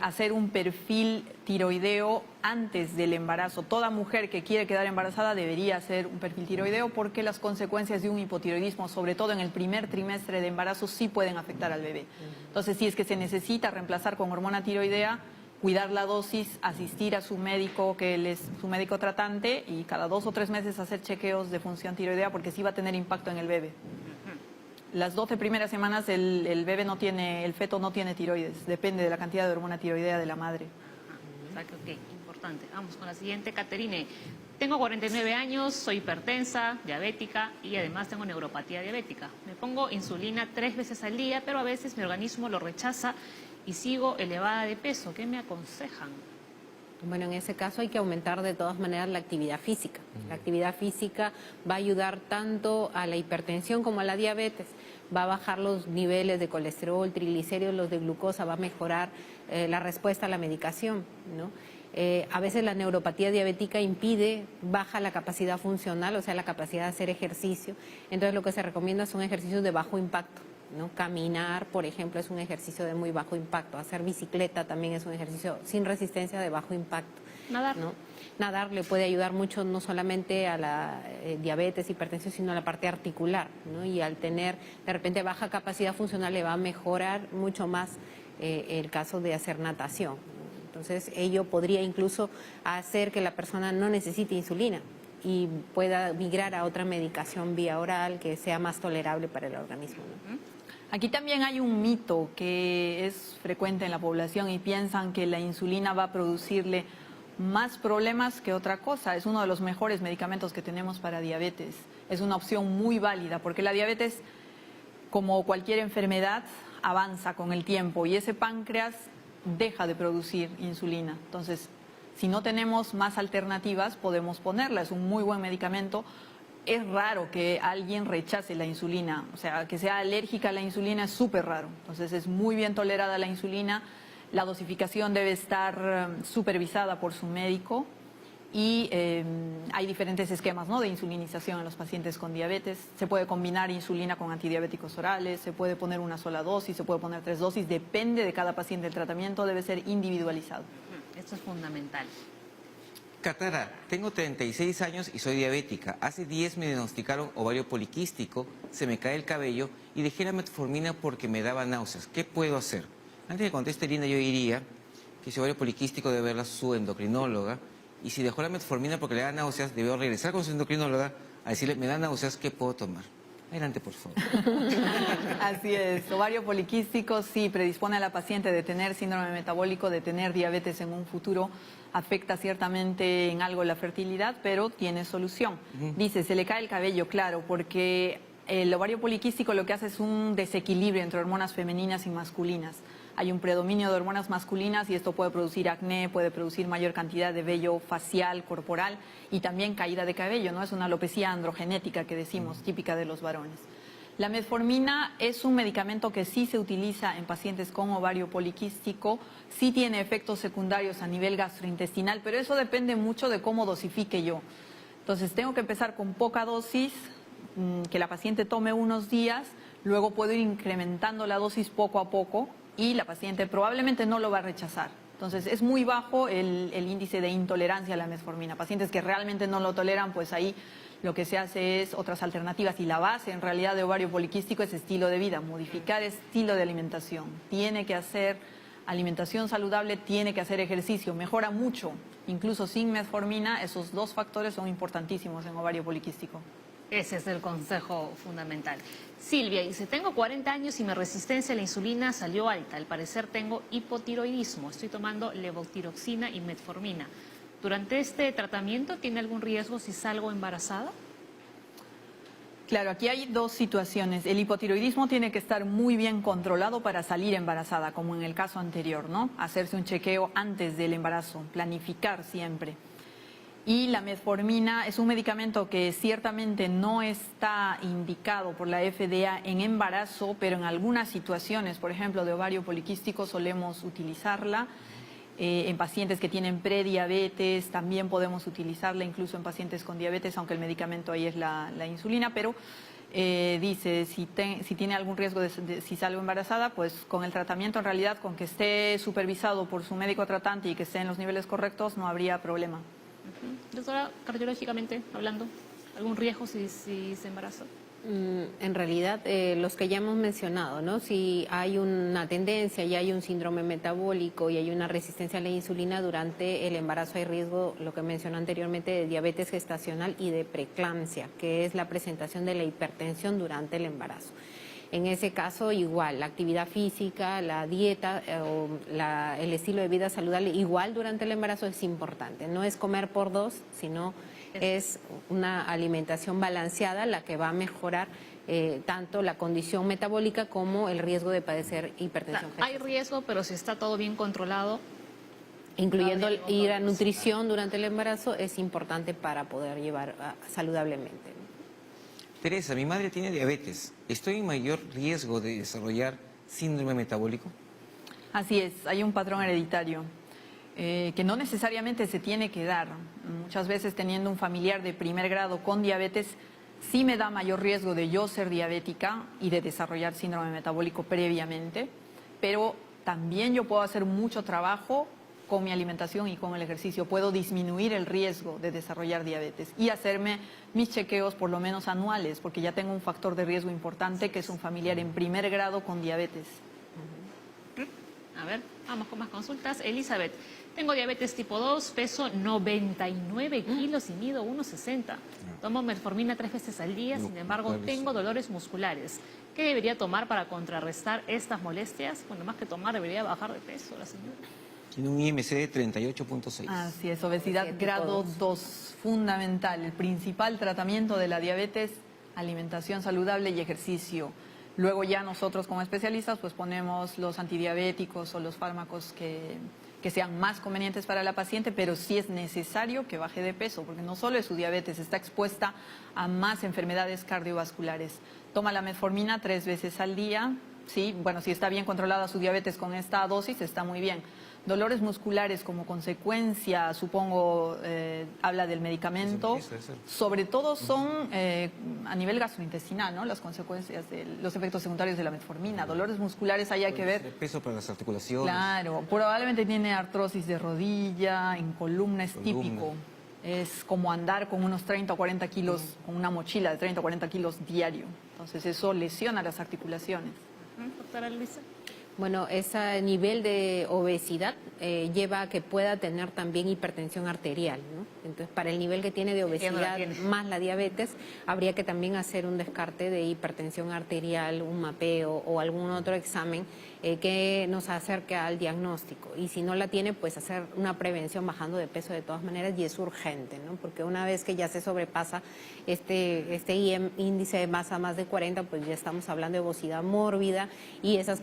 hacer un perfil tiroideo antes del embarazo. Toda mujer que quiere quedar embarazada debería hacer un perfil tiroideo porque las consecuencias de un hipotiroidismo, sobre todo en el primer trimestre de embarazo, sí pueden afectar al bebé. Entonces, si es que se necesita reemplazar con hormona tiroidea, cuidar la dosis, asistir a su médico, que él es su médico tratante, y cada 2 o 3 meses hacer chequeos de función tiroidea porque sí va a tener impacto en el bebé. Las 12 primeras semanas el bebé no tiene, el feto no tiene tiroides, depende de la cantidad de hormona tiroidea de la madre. O sea que, ok, importante. Vamos con la siguiente, Caterine. Tengo 49 años, soy hipertensa, diabética y además tengo neuropatía diabética. Me pongo insulina 3 veces al día, pero a veces mi organismo lo rechaza y sigo elevada de peso. ¿Qué me aconsejan? Bueno, en ese caso hay que aumentar de todas maneras la actividad física. La actividad física va a ayudar tanto a la hipertensión como a la diabetes. Va a bajar los niveles de colesterol, triglicéridos, los de glucosa, va a mejorar la respuesta a la medicación, ¿no? A veces la neuropatía diabética impide, baja la capacidad funcional, o sea, la capacidad de hacer ejercicio. Entonces lo que se recomienda son ejercicios de bajo impacto, ¿no? Caminar, por ejemplo, es un ejercicio de muy bajo impacto. Hacer bicicleta también es un ejercicio sin resistencia de bajo impacto. Nadar. ¿No? Nadar le puede ayudar mucho no solamente a la diabetes, hipertensión, sino a la parte articular, ¿no? Y al tener de repente baja capacidad funcional le va a mejorar mucho más el caso de hacer natación. Entonces ello podría incluso hacer que la persona no necesite insulina y pueda migrar a otra medicación vía oral que sea más tolerable para el organismo, ¿no? Aquí también hay un mito que es frecuente en la población y piensan que la insulina va a producirle más problemas que otra cosa. Es uno de los mejores medicamentos que tenemos para diabetes. Es una opción muy válida porque la diabetes, como cualquier enfermedad, avanza con el tiempo y ese páncreas deja de producir insulina. Entonces, si no tenemos más alternativas, podemos ponerla. Es un muy buen medicamento. Es raro que alguien rechace la insulina, o sea, que sea alérgica a la insulina es súper raro. Entonces es muy bien tolerada la insulina, la dosificación debe estar supervisada por su médico y hay diferentes esquemas, ¿no?, de insulinización en los pacientes con diabetes. Se puede combinar insulina con antidiabéticos orales, se puede poner una sola dosis, se puede poner 3 dosis, depende de cada paciente. El tratamiento debe ser individualizado. Esto es fundamental. Catara, tengo 36 años y soy diabética. Hace 10 me diagnosticaron ovario poliquístico, se me cae el cabello y dejé la metformina porque me daba náuseas. ¿Qué puedo hacer? Antes de que conteste Linda, yo diría que ese ovario poliquístico debe verla su endocrinóloga y si dejó la metformina porque le da náuseas, debió regresar con su endocrinóloga a decirle, me da náuseas, ¿qué puedo tomar? Adelante, por favor. Así es, ovario poliquístico sí predispone a la paciente de tener síndrome metabólico, de tener diabetes en un futuro, afecta ciertamente en algo la fertilidad, pero tiene solución. Dice, se le cae el cabello, claro, porque el ovario poliquístico lo que hace es un desequilibrio entre hormonas femeninas y masculinas. Hay un predominio de hormonas masculinas y esto puede producir acné, puede producir mayor cantidad de vello facial, corporal y también caída de cabello, ¿no? Es una alopecia androgenética que decimos, típica de los varones. La metformina es un medicamento que sí se utiliza en pacientes con ovario poliquístico, sí tiene efectos secundarios a nivel gastrointestinal, pero eso depende mucho de cómo dosifique yo. Entonces tengo que empezar con poca dosis, que la paciente tome unos días, luego puedo ir incrementando la dosis poco a poco y la paciente probablemente no lo va a rechazar. Entonces es muy bajo el índice de intolerancia a la metformina. Pacientes que realmente no lo toleran, pues ahí lo que se hace es otras alternativas, y la base en realidad de ovario poliquístico es estilo de vida, modificar estilo de alimentación. Tiene que hacer alimentación saludable, tiene que hacer ejercicio, mejora mucho. Incluso sin metformina, esos dos factores son importantísimos en ovario poliquístico. Ese es el consejo fundamental. Silvia dice, tengo 40 años y mi resistencia a la insulina salió alta. Al parecer tengo hipotiroidismo. Estoy tomando levotiroxina y metformina. ¿Durante este tratamiento tiene algún riesgo si salgo embarazada? Claro, aquí hay dos situaciones. El hipotiroidismo tiene que estar muy bien controlado para salir embarazada, como en el caso anterior, ¿no? Hacerse un chequeo antes del embarazo, planificar siempre. Y la metformina es un medicamento que ciertamente no está indicado por la FDA en embarazo, pero en algunas situaciones, por ejemplo, de ovario poliquístico, solemos utilizarla. En pacientes que tienen prediabetes también podemos utilizarla, incluso en pacientes con diabetes, aunque el medicamento ahí es la insulina, pero dice, si tiene algún riesgo si salgo embarazada, pues con el tratamiento, en realidad, con que esté supervisado por su médico tratante y que esté en los niveles correctos, no habría problema. Doctora, cardiológicamente hablando, ¿algún riesgo si se embaraza? En realidad, los que ya hemos mencionado, ¿no? Si hay una tendencia y hay un síndrome metabólico y hay una resistencia a la insulina durante el embarazo, hay riesgo, lo que mencioné anteriormente, de diabetes gestacional y de preeclampsia, que es la presentación de la hipertensión durante el embarazo. En ese caso, igual, la actividad física, la dieta o el estilo de vida saludable, igual durante el embarazo es importante. No es comer por dos, sino es una alimentación balanceada la que va a mejorar tanto la condición metabólica como el riesgo de padecer hipertensión Hay riesgo, pero si está todo bien controlado, incluyendo ir a nutrición durante el embarazo, es importante para poder llevar saludablemente. Teresa, mi madre tiene diabetes. ¿Estoy en mayor riesgo de desarrollar síndrome metabólico? Así es, hay un patrón hereditario que no necesariamente se tiene que dar. Muchas veces teniendo un familiar de primer grado con diabetes, sí me da mayor riesgo de yo ser diabética y de desarrollar síndrome metabólico previamente, pero también yo puedo hacer mucho trabajo con mi alimentación y con el ejercicio. Puedo disminuir el riesgo de desarrollar diabetes y hacerme mis chequeos por lo menos anuales, porque ya tengo un factor de riesgo importante que es un familiar en primer grado con diabetes. A ver, vamos con más consultas. Elizabeth, tengo diabetes tipo 2, peso 99 kilos y mido 1,60. Tomo metformina 3 veces al día, sin embargo tengo dolores musculares. ¿Qué debería tomar para contrarrestar estas molestias? Bueno, más que tomar, debería bajar de peso la señora. Tiene un IMC de 38.6. Así es, obesidad grado 2, fundamental. El principal tratamiento de la diabetes, alimentación saludable y ejercicio. Luego ya nosotros como especialistas pues ponemos los antidiabéticos o los fármacos que sean más convenientes para la paciente, pero sí es necesario que baje de peso, porque no solo es su diabetes, está expuesta a más enfermedades cardiovasculares. Toma la metformina 3 veces al día, sí, bueno, si está bien controlada su diabetes con esta dosis, está muy bien. Dolores musculares como consecuencia, supongo, habla del medicamento, sobre todo son a nivel gastrointestinal, ¿no? Las consecuencias de los efectos secundarios de la metformina. Dolores musculares, ahí hay que ver. Peso para las articulaciones. Claro, probablemente tiene artrosis de rodilla, en columna es típico. Es como andar con unos 30 o 40 kilos, con una mochila de 30 o 40 kilos diario. Entonces eso lesiona las articulaciones. Doctora Luisa. Bueno, ese nivel de obesidad lleva a que pueda tener también hipertensión arterial, ¿no? Entonces, para el nivel que tiene de obesidad más la diabetes, habría que también hacer un descarte de hipertensión arterial, un mapeo o algún otro examen que nos acerque al diagnóstico. Y si no la tiene, pues hacer una prevención bajando de peso de todas maneras, y es urgente, ¿no? Porque una vez que ya se sobrepasa este índice de masa más de 40, pues ya estamos hablando de obesidad mórbida, y esas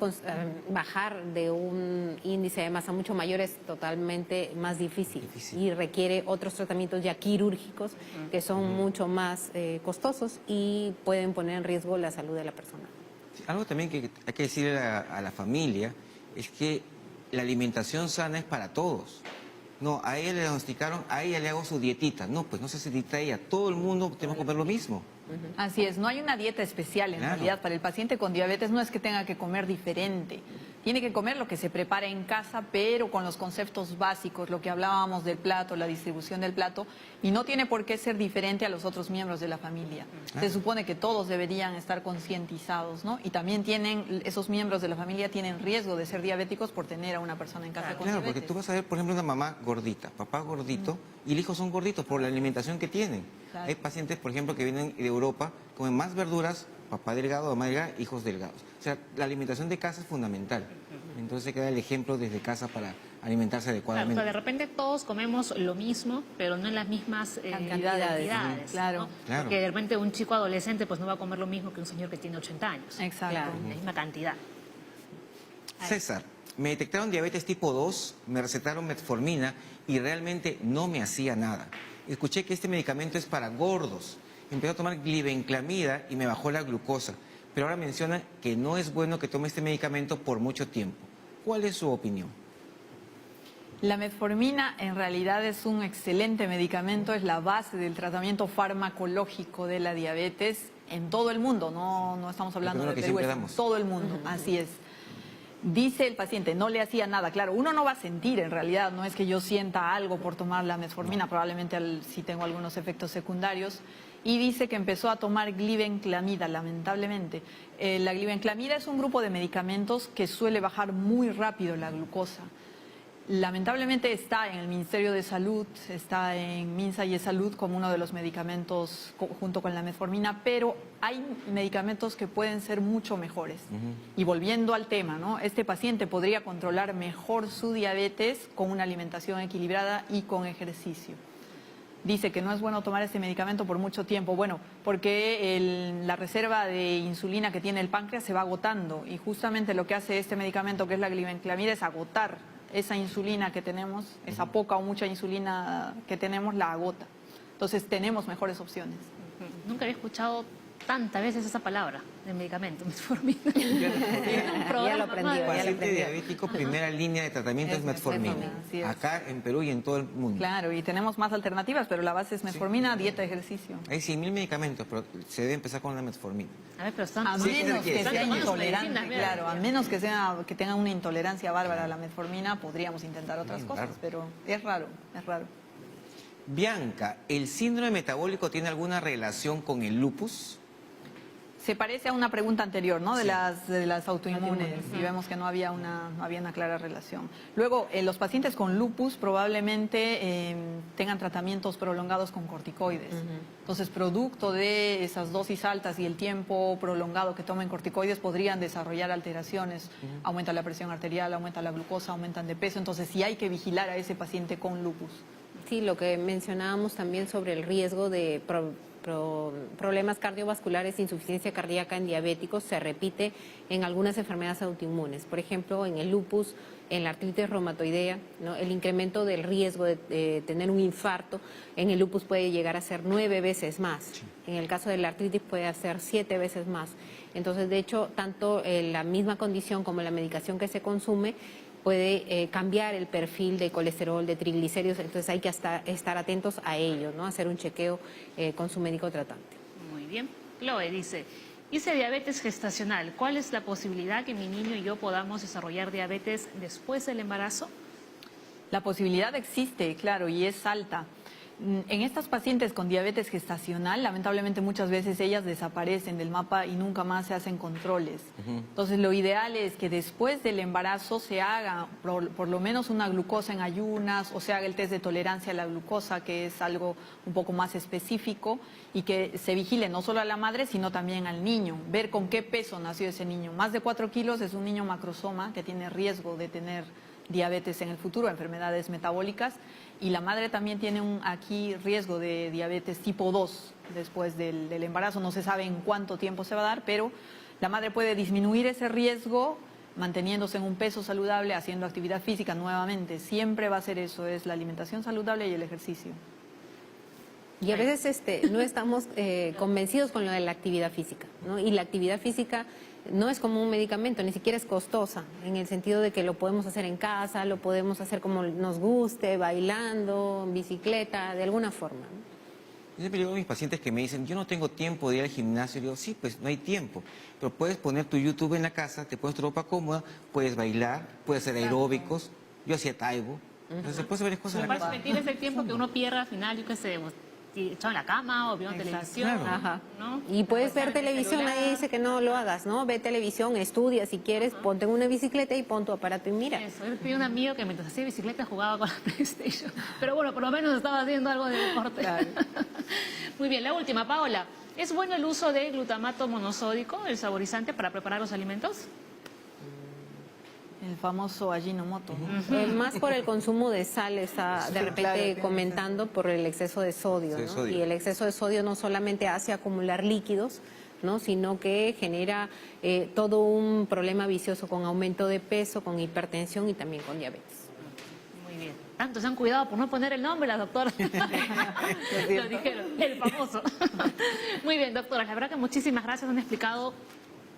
bajar de un índice de masa mucho mayor es totalmente más difícil. Y requiere otros tratamientos ya quirúrgicos que son mucho más costosos y pueden poner en riesgo la salud de la persona. Sí, algo también que hay que decirle a la familia es que la alimentación sana es para todos. No, a ella le diagnosticaron, a ella le hago su dietita. No, pues no se hace dieta a ella. Todo el mundo tenemos que comer lo mismo. Así es, no hay una dieta especial en realidad para el paciente con diabetes, no es que tenga que comer diferente, tiene que comer lo que se prepara en casa, pero con los conceptos básicos, lo que hablábamos del plato, la distribución del plato, y no tiene por qué ser diferente a los otros miembros de la familia. Se supone que todos deberían estar concientizados, ¿no? Y también esos miembros de la familia tienen riesgo de ser diabéticos por tener a una persona en casa con Claro, diabetes. porque tú vas a ver, por ejemplo, una mamá gordita, papá gordito, y el hijo son gorditos por la alimentación que tienen. Claro. Hay pacientes, por ejemplo, que vienen de Europa, comen más verduras, papá delgado, mamá delgada, hijos delgados. O sea, la alimentación de casa es fundamental. Entonces hay que dar el ejemplo desde casa para alimentarse Claro, adecuadamente. o sea, de repente todos comemos lo mismo, pero no en las mismas Cantidades, cantidades, claro. ¿no? Claro. Porque de repente un chico adolescente pues no va a comer lo mismo que un señor que tiene 80 años. Exacto. La misma cantidad. César, me detectaron diabetes tipo 2, me recetaron metformina y realmente no me hacía nada. Escuché que este medicamento es para gordos. Empecé a tomar glibenclamida y me bajó la glucosa. Pero ahora menciona que no es bueno que tome este medicamento por mucho tiempo. ¿Cuál es su opinión? La metformina en realidad es un excelente medicamento, es la base del tratamiento farmacológico de la diabetes en todo el mundo, no estamos hablando Lo de que Perú, siempre es en damos. todo el mundo, así es. Dice el paciente, no le hacía nada, claro, uno no va a sentir en realidad, no es que yo sienta algo por tomar la metformina, probablemente sí tengo algunos efectos secundarios, y dice que empezó a tomar glibenclamida, lamentablemente. La glibenclamida es un grupo de medicamentos que suele bajar muy rápido la glucosa. Lamentablemente está en el Ministerio de Salud, está en Minsa y Salud como uno de los medicamentos junto con la metformina, pero hay medicamentos que pueden ser mucho mejores. Y volviendo al tema, ¿no? Este paciente podría controlar mejor su diabetes con una alimentación equilibrada y con ejercicio. Dice que no es bueno tomar este medicamento por mucho tiempo, bueno, porque la reserva de insulina que tiene el páncreas se va agotando y justamente lo que hace este medicamento, que es la glibenclamida, es agotar esa insulina que tenemos, esa poca o mucha insulina que tenemos, la agota. Entonces tenemos mejores opciones. Nunca había escuchado tantas veces esa palabra del medicamento, metformina. Ya lo aprendió. Paciente diabético, primera línea de tratamiento es metformina. así es. Acá en Perú y en todo el mundo. Claro, y tenemos más alternativas, pero la base es metformina, dieta, ejercicio. Hay 100.000 medicamentos, pero se debe empezar con la metformina. A ver, pero están A Sí, menos que están sea tomando sus intolerante, medicinas, mira. claro, a menos que tenga una intolerancia bárbara a la metformina, podríamos intentar otras cosas, raro. pero es raro, es raro. Bianca, ¿el síndrome metabólico tiene alguna relación con el lupus? Se parece a una pregunta anterior, ¿no? De las autoinmunes, y vemos que no había una clara relación. Luego, los pacientes con lupus probablemente tengan tratamientos prolongados con corticoides. Entonces, producto de esas dosis altas y el tiempo prolongado que tomen corticoides, podrían desarrollar alteraciones. Aumenta la presión arterial, aumenta la glucosa, aumentan de peso. Entonces, sí hay que vigilar a ese paciente con lupus. Sí, lo que mencionábamos también sobre el riesgo de problemas cardiovasculares, insuficiencia cardíaca en diabéticos, se repite en algunas enfermedades autoinmunes. Por ejemplo, en el lupus, en la artritis reumatoidea, ¿no? El incremento del riesgo de tener un infarto en el lupus puede llegar a ser 9 veces más. Sí. En el caso de la artritis puede ser 7 veces más. Entonces, de hecho, tanto la misma condición como la medicación que se consume puede cambiar el perfil de colesterol, de triglicéridos, entonces hay que estar atentos a ello, ¿no? Hacer un chequeo con su médico tratante. Muy bien. Chloe dice, hice diabetes gestacional. ¿Cuál es la posibilidad que mi niño y yo podamos desarrollar diabetes después del embarazo? La posibilidad existe, claro, y es alta. En estas pacientes con diabetes gestacional, lamentablemente muchas veces ellas desaparecen del mapa y nunca más se hacen controles. Entonces lo ideal es que después del embarazo se haga por lo menos una glucosa en ayunas o se haga el test de tolerancia a la glucosa, que es algo un poco más específico, y que se vigile no solo a la madre sino también al niño, ver con qué peso nació ese niño. Más de 4 kilos es un niño macrosoma que tiene riesgo de tener diabetes en el futuro, enfermedades metabólicas, y la madre también tiene aquí riesgo de diabetes tipo 2 después del embarazo. No se sabe en cuánto tiempo se va a dar, pero la madre puede disminuir ese riesgo manteniéndose en un peso saludable, haciendo actividad física nuevamente. Siempre va a ser eso, es la alimentación saludable y el ejercicio. Y a veces no estamos convencidos con lo de la actividad física, ¿no? Y la actividad física no es como un medicamento, ni siquiera es costosa, en el sentido de que lo podemos hacer en casa, lo podemos hacer como nos guste, bailando, en bicicleta, de alguna forma, ¿no? Yo siempre digo a mis pacientes que me dicen, yo no tengo tiempo de ir al gimnasio. Y digo, sí, pues no hay tiempo. Pero puedes poner tu YouTube en la casa, te pones tu ropa cómoda, puedes bailar, puedes hacer aeróbicos. Yo hacía taibo. Entonces se puede hacer varias cosas Me en la parece casa. mentira ese tiempo que uno pierde al final, yo qué sé, echado en la cama o viendo televisión, Ajá. ¿no? Y puedes ver En el televisión, celular. nadie dice que no lo hagas, ¿no? Ve televisión, estudia si quieres, ponte en una bicicleta y pon tu aparato y mira. Eso, yo tenía un amigo que mientras hacía bicicleta jugaba con la PlayStation. Pero bueno, por lo menos estaba haciendo algo de deporte. Muy bien, la última, Paola. ¿Es bueno el uso de glutamato monosódico, el saborizante, para preparar los alimentos? El famoso Ajinomoto, ¿no? Más por el consumo de sal está de repente claro, comentando por el exceso de sodio, Sí, ¿no? sodio. Y el exceso de sodio no solamente hace acumular líquidos, ¿no? Sino que genera todo un problema vicioso con aumento de peso, con hipertensión y también con diabetes. Muy bien. Tanto se han cuidado por no poner el nombre, las doctoras. Lo dijeron, el famoso. Muy bien, doctoras, la verdad que muchísimas gracias, han explicado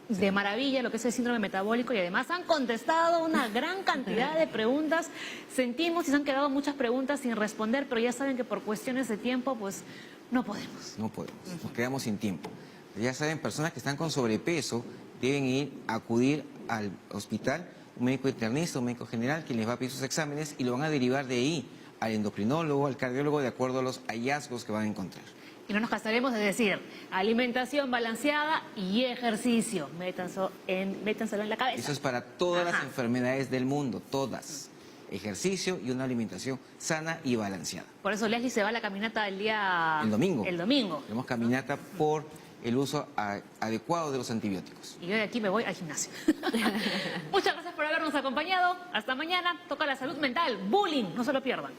de maravilla lo que es el síndrome metabólico y además han contestado una gran cantidad de preguntas. Sentimos y se han quedado muchas preguntas sin responder, pero ya saben que por cuestiones de tiempo, pues no podemos. No podemos, nos quedamos sin tiempo. Ya saben, personas que están con sobrepeso deben ir a acudir al hospital, un médico internista, un médico general, quien les va a pedir sus exámenes y lo van a derivar de ahí al endocrinólogo, al cardiólogo, de acuerdo a los hallazgos que van a encontrar. Y no nos cansaremos de decir, alimentación balanceada y ejercicio. Métanselo en la cabeza. Eso es para todas las Ajá. enfermedades del mundo, todas. Ejercicio y una alimentación sana y balanceada. Por eso Leslie se va a la caminata el día... El domingo. El domingo. Tenemos caminata por el uso adecuado de los antibióticos. Y yo de aquí me voy al gimnasio. Muchas gracias por habernos acompañado. Hasta mañana. Toca la salud mental. Bullying. No se lo pierdan.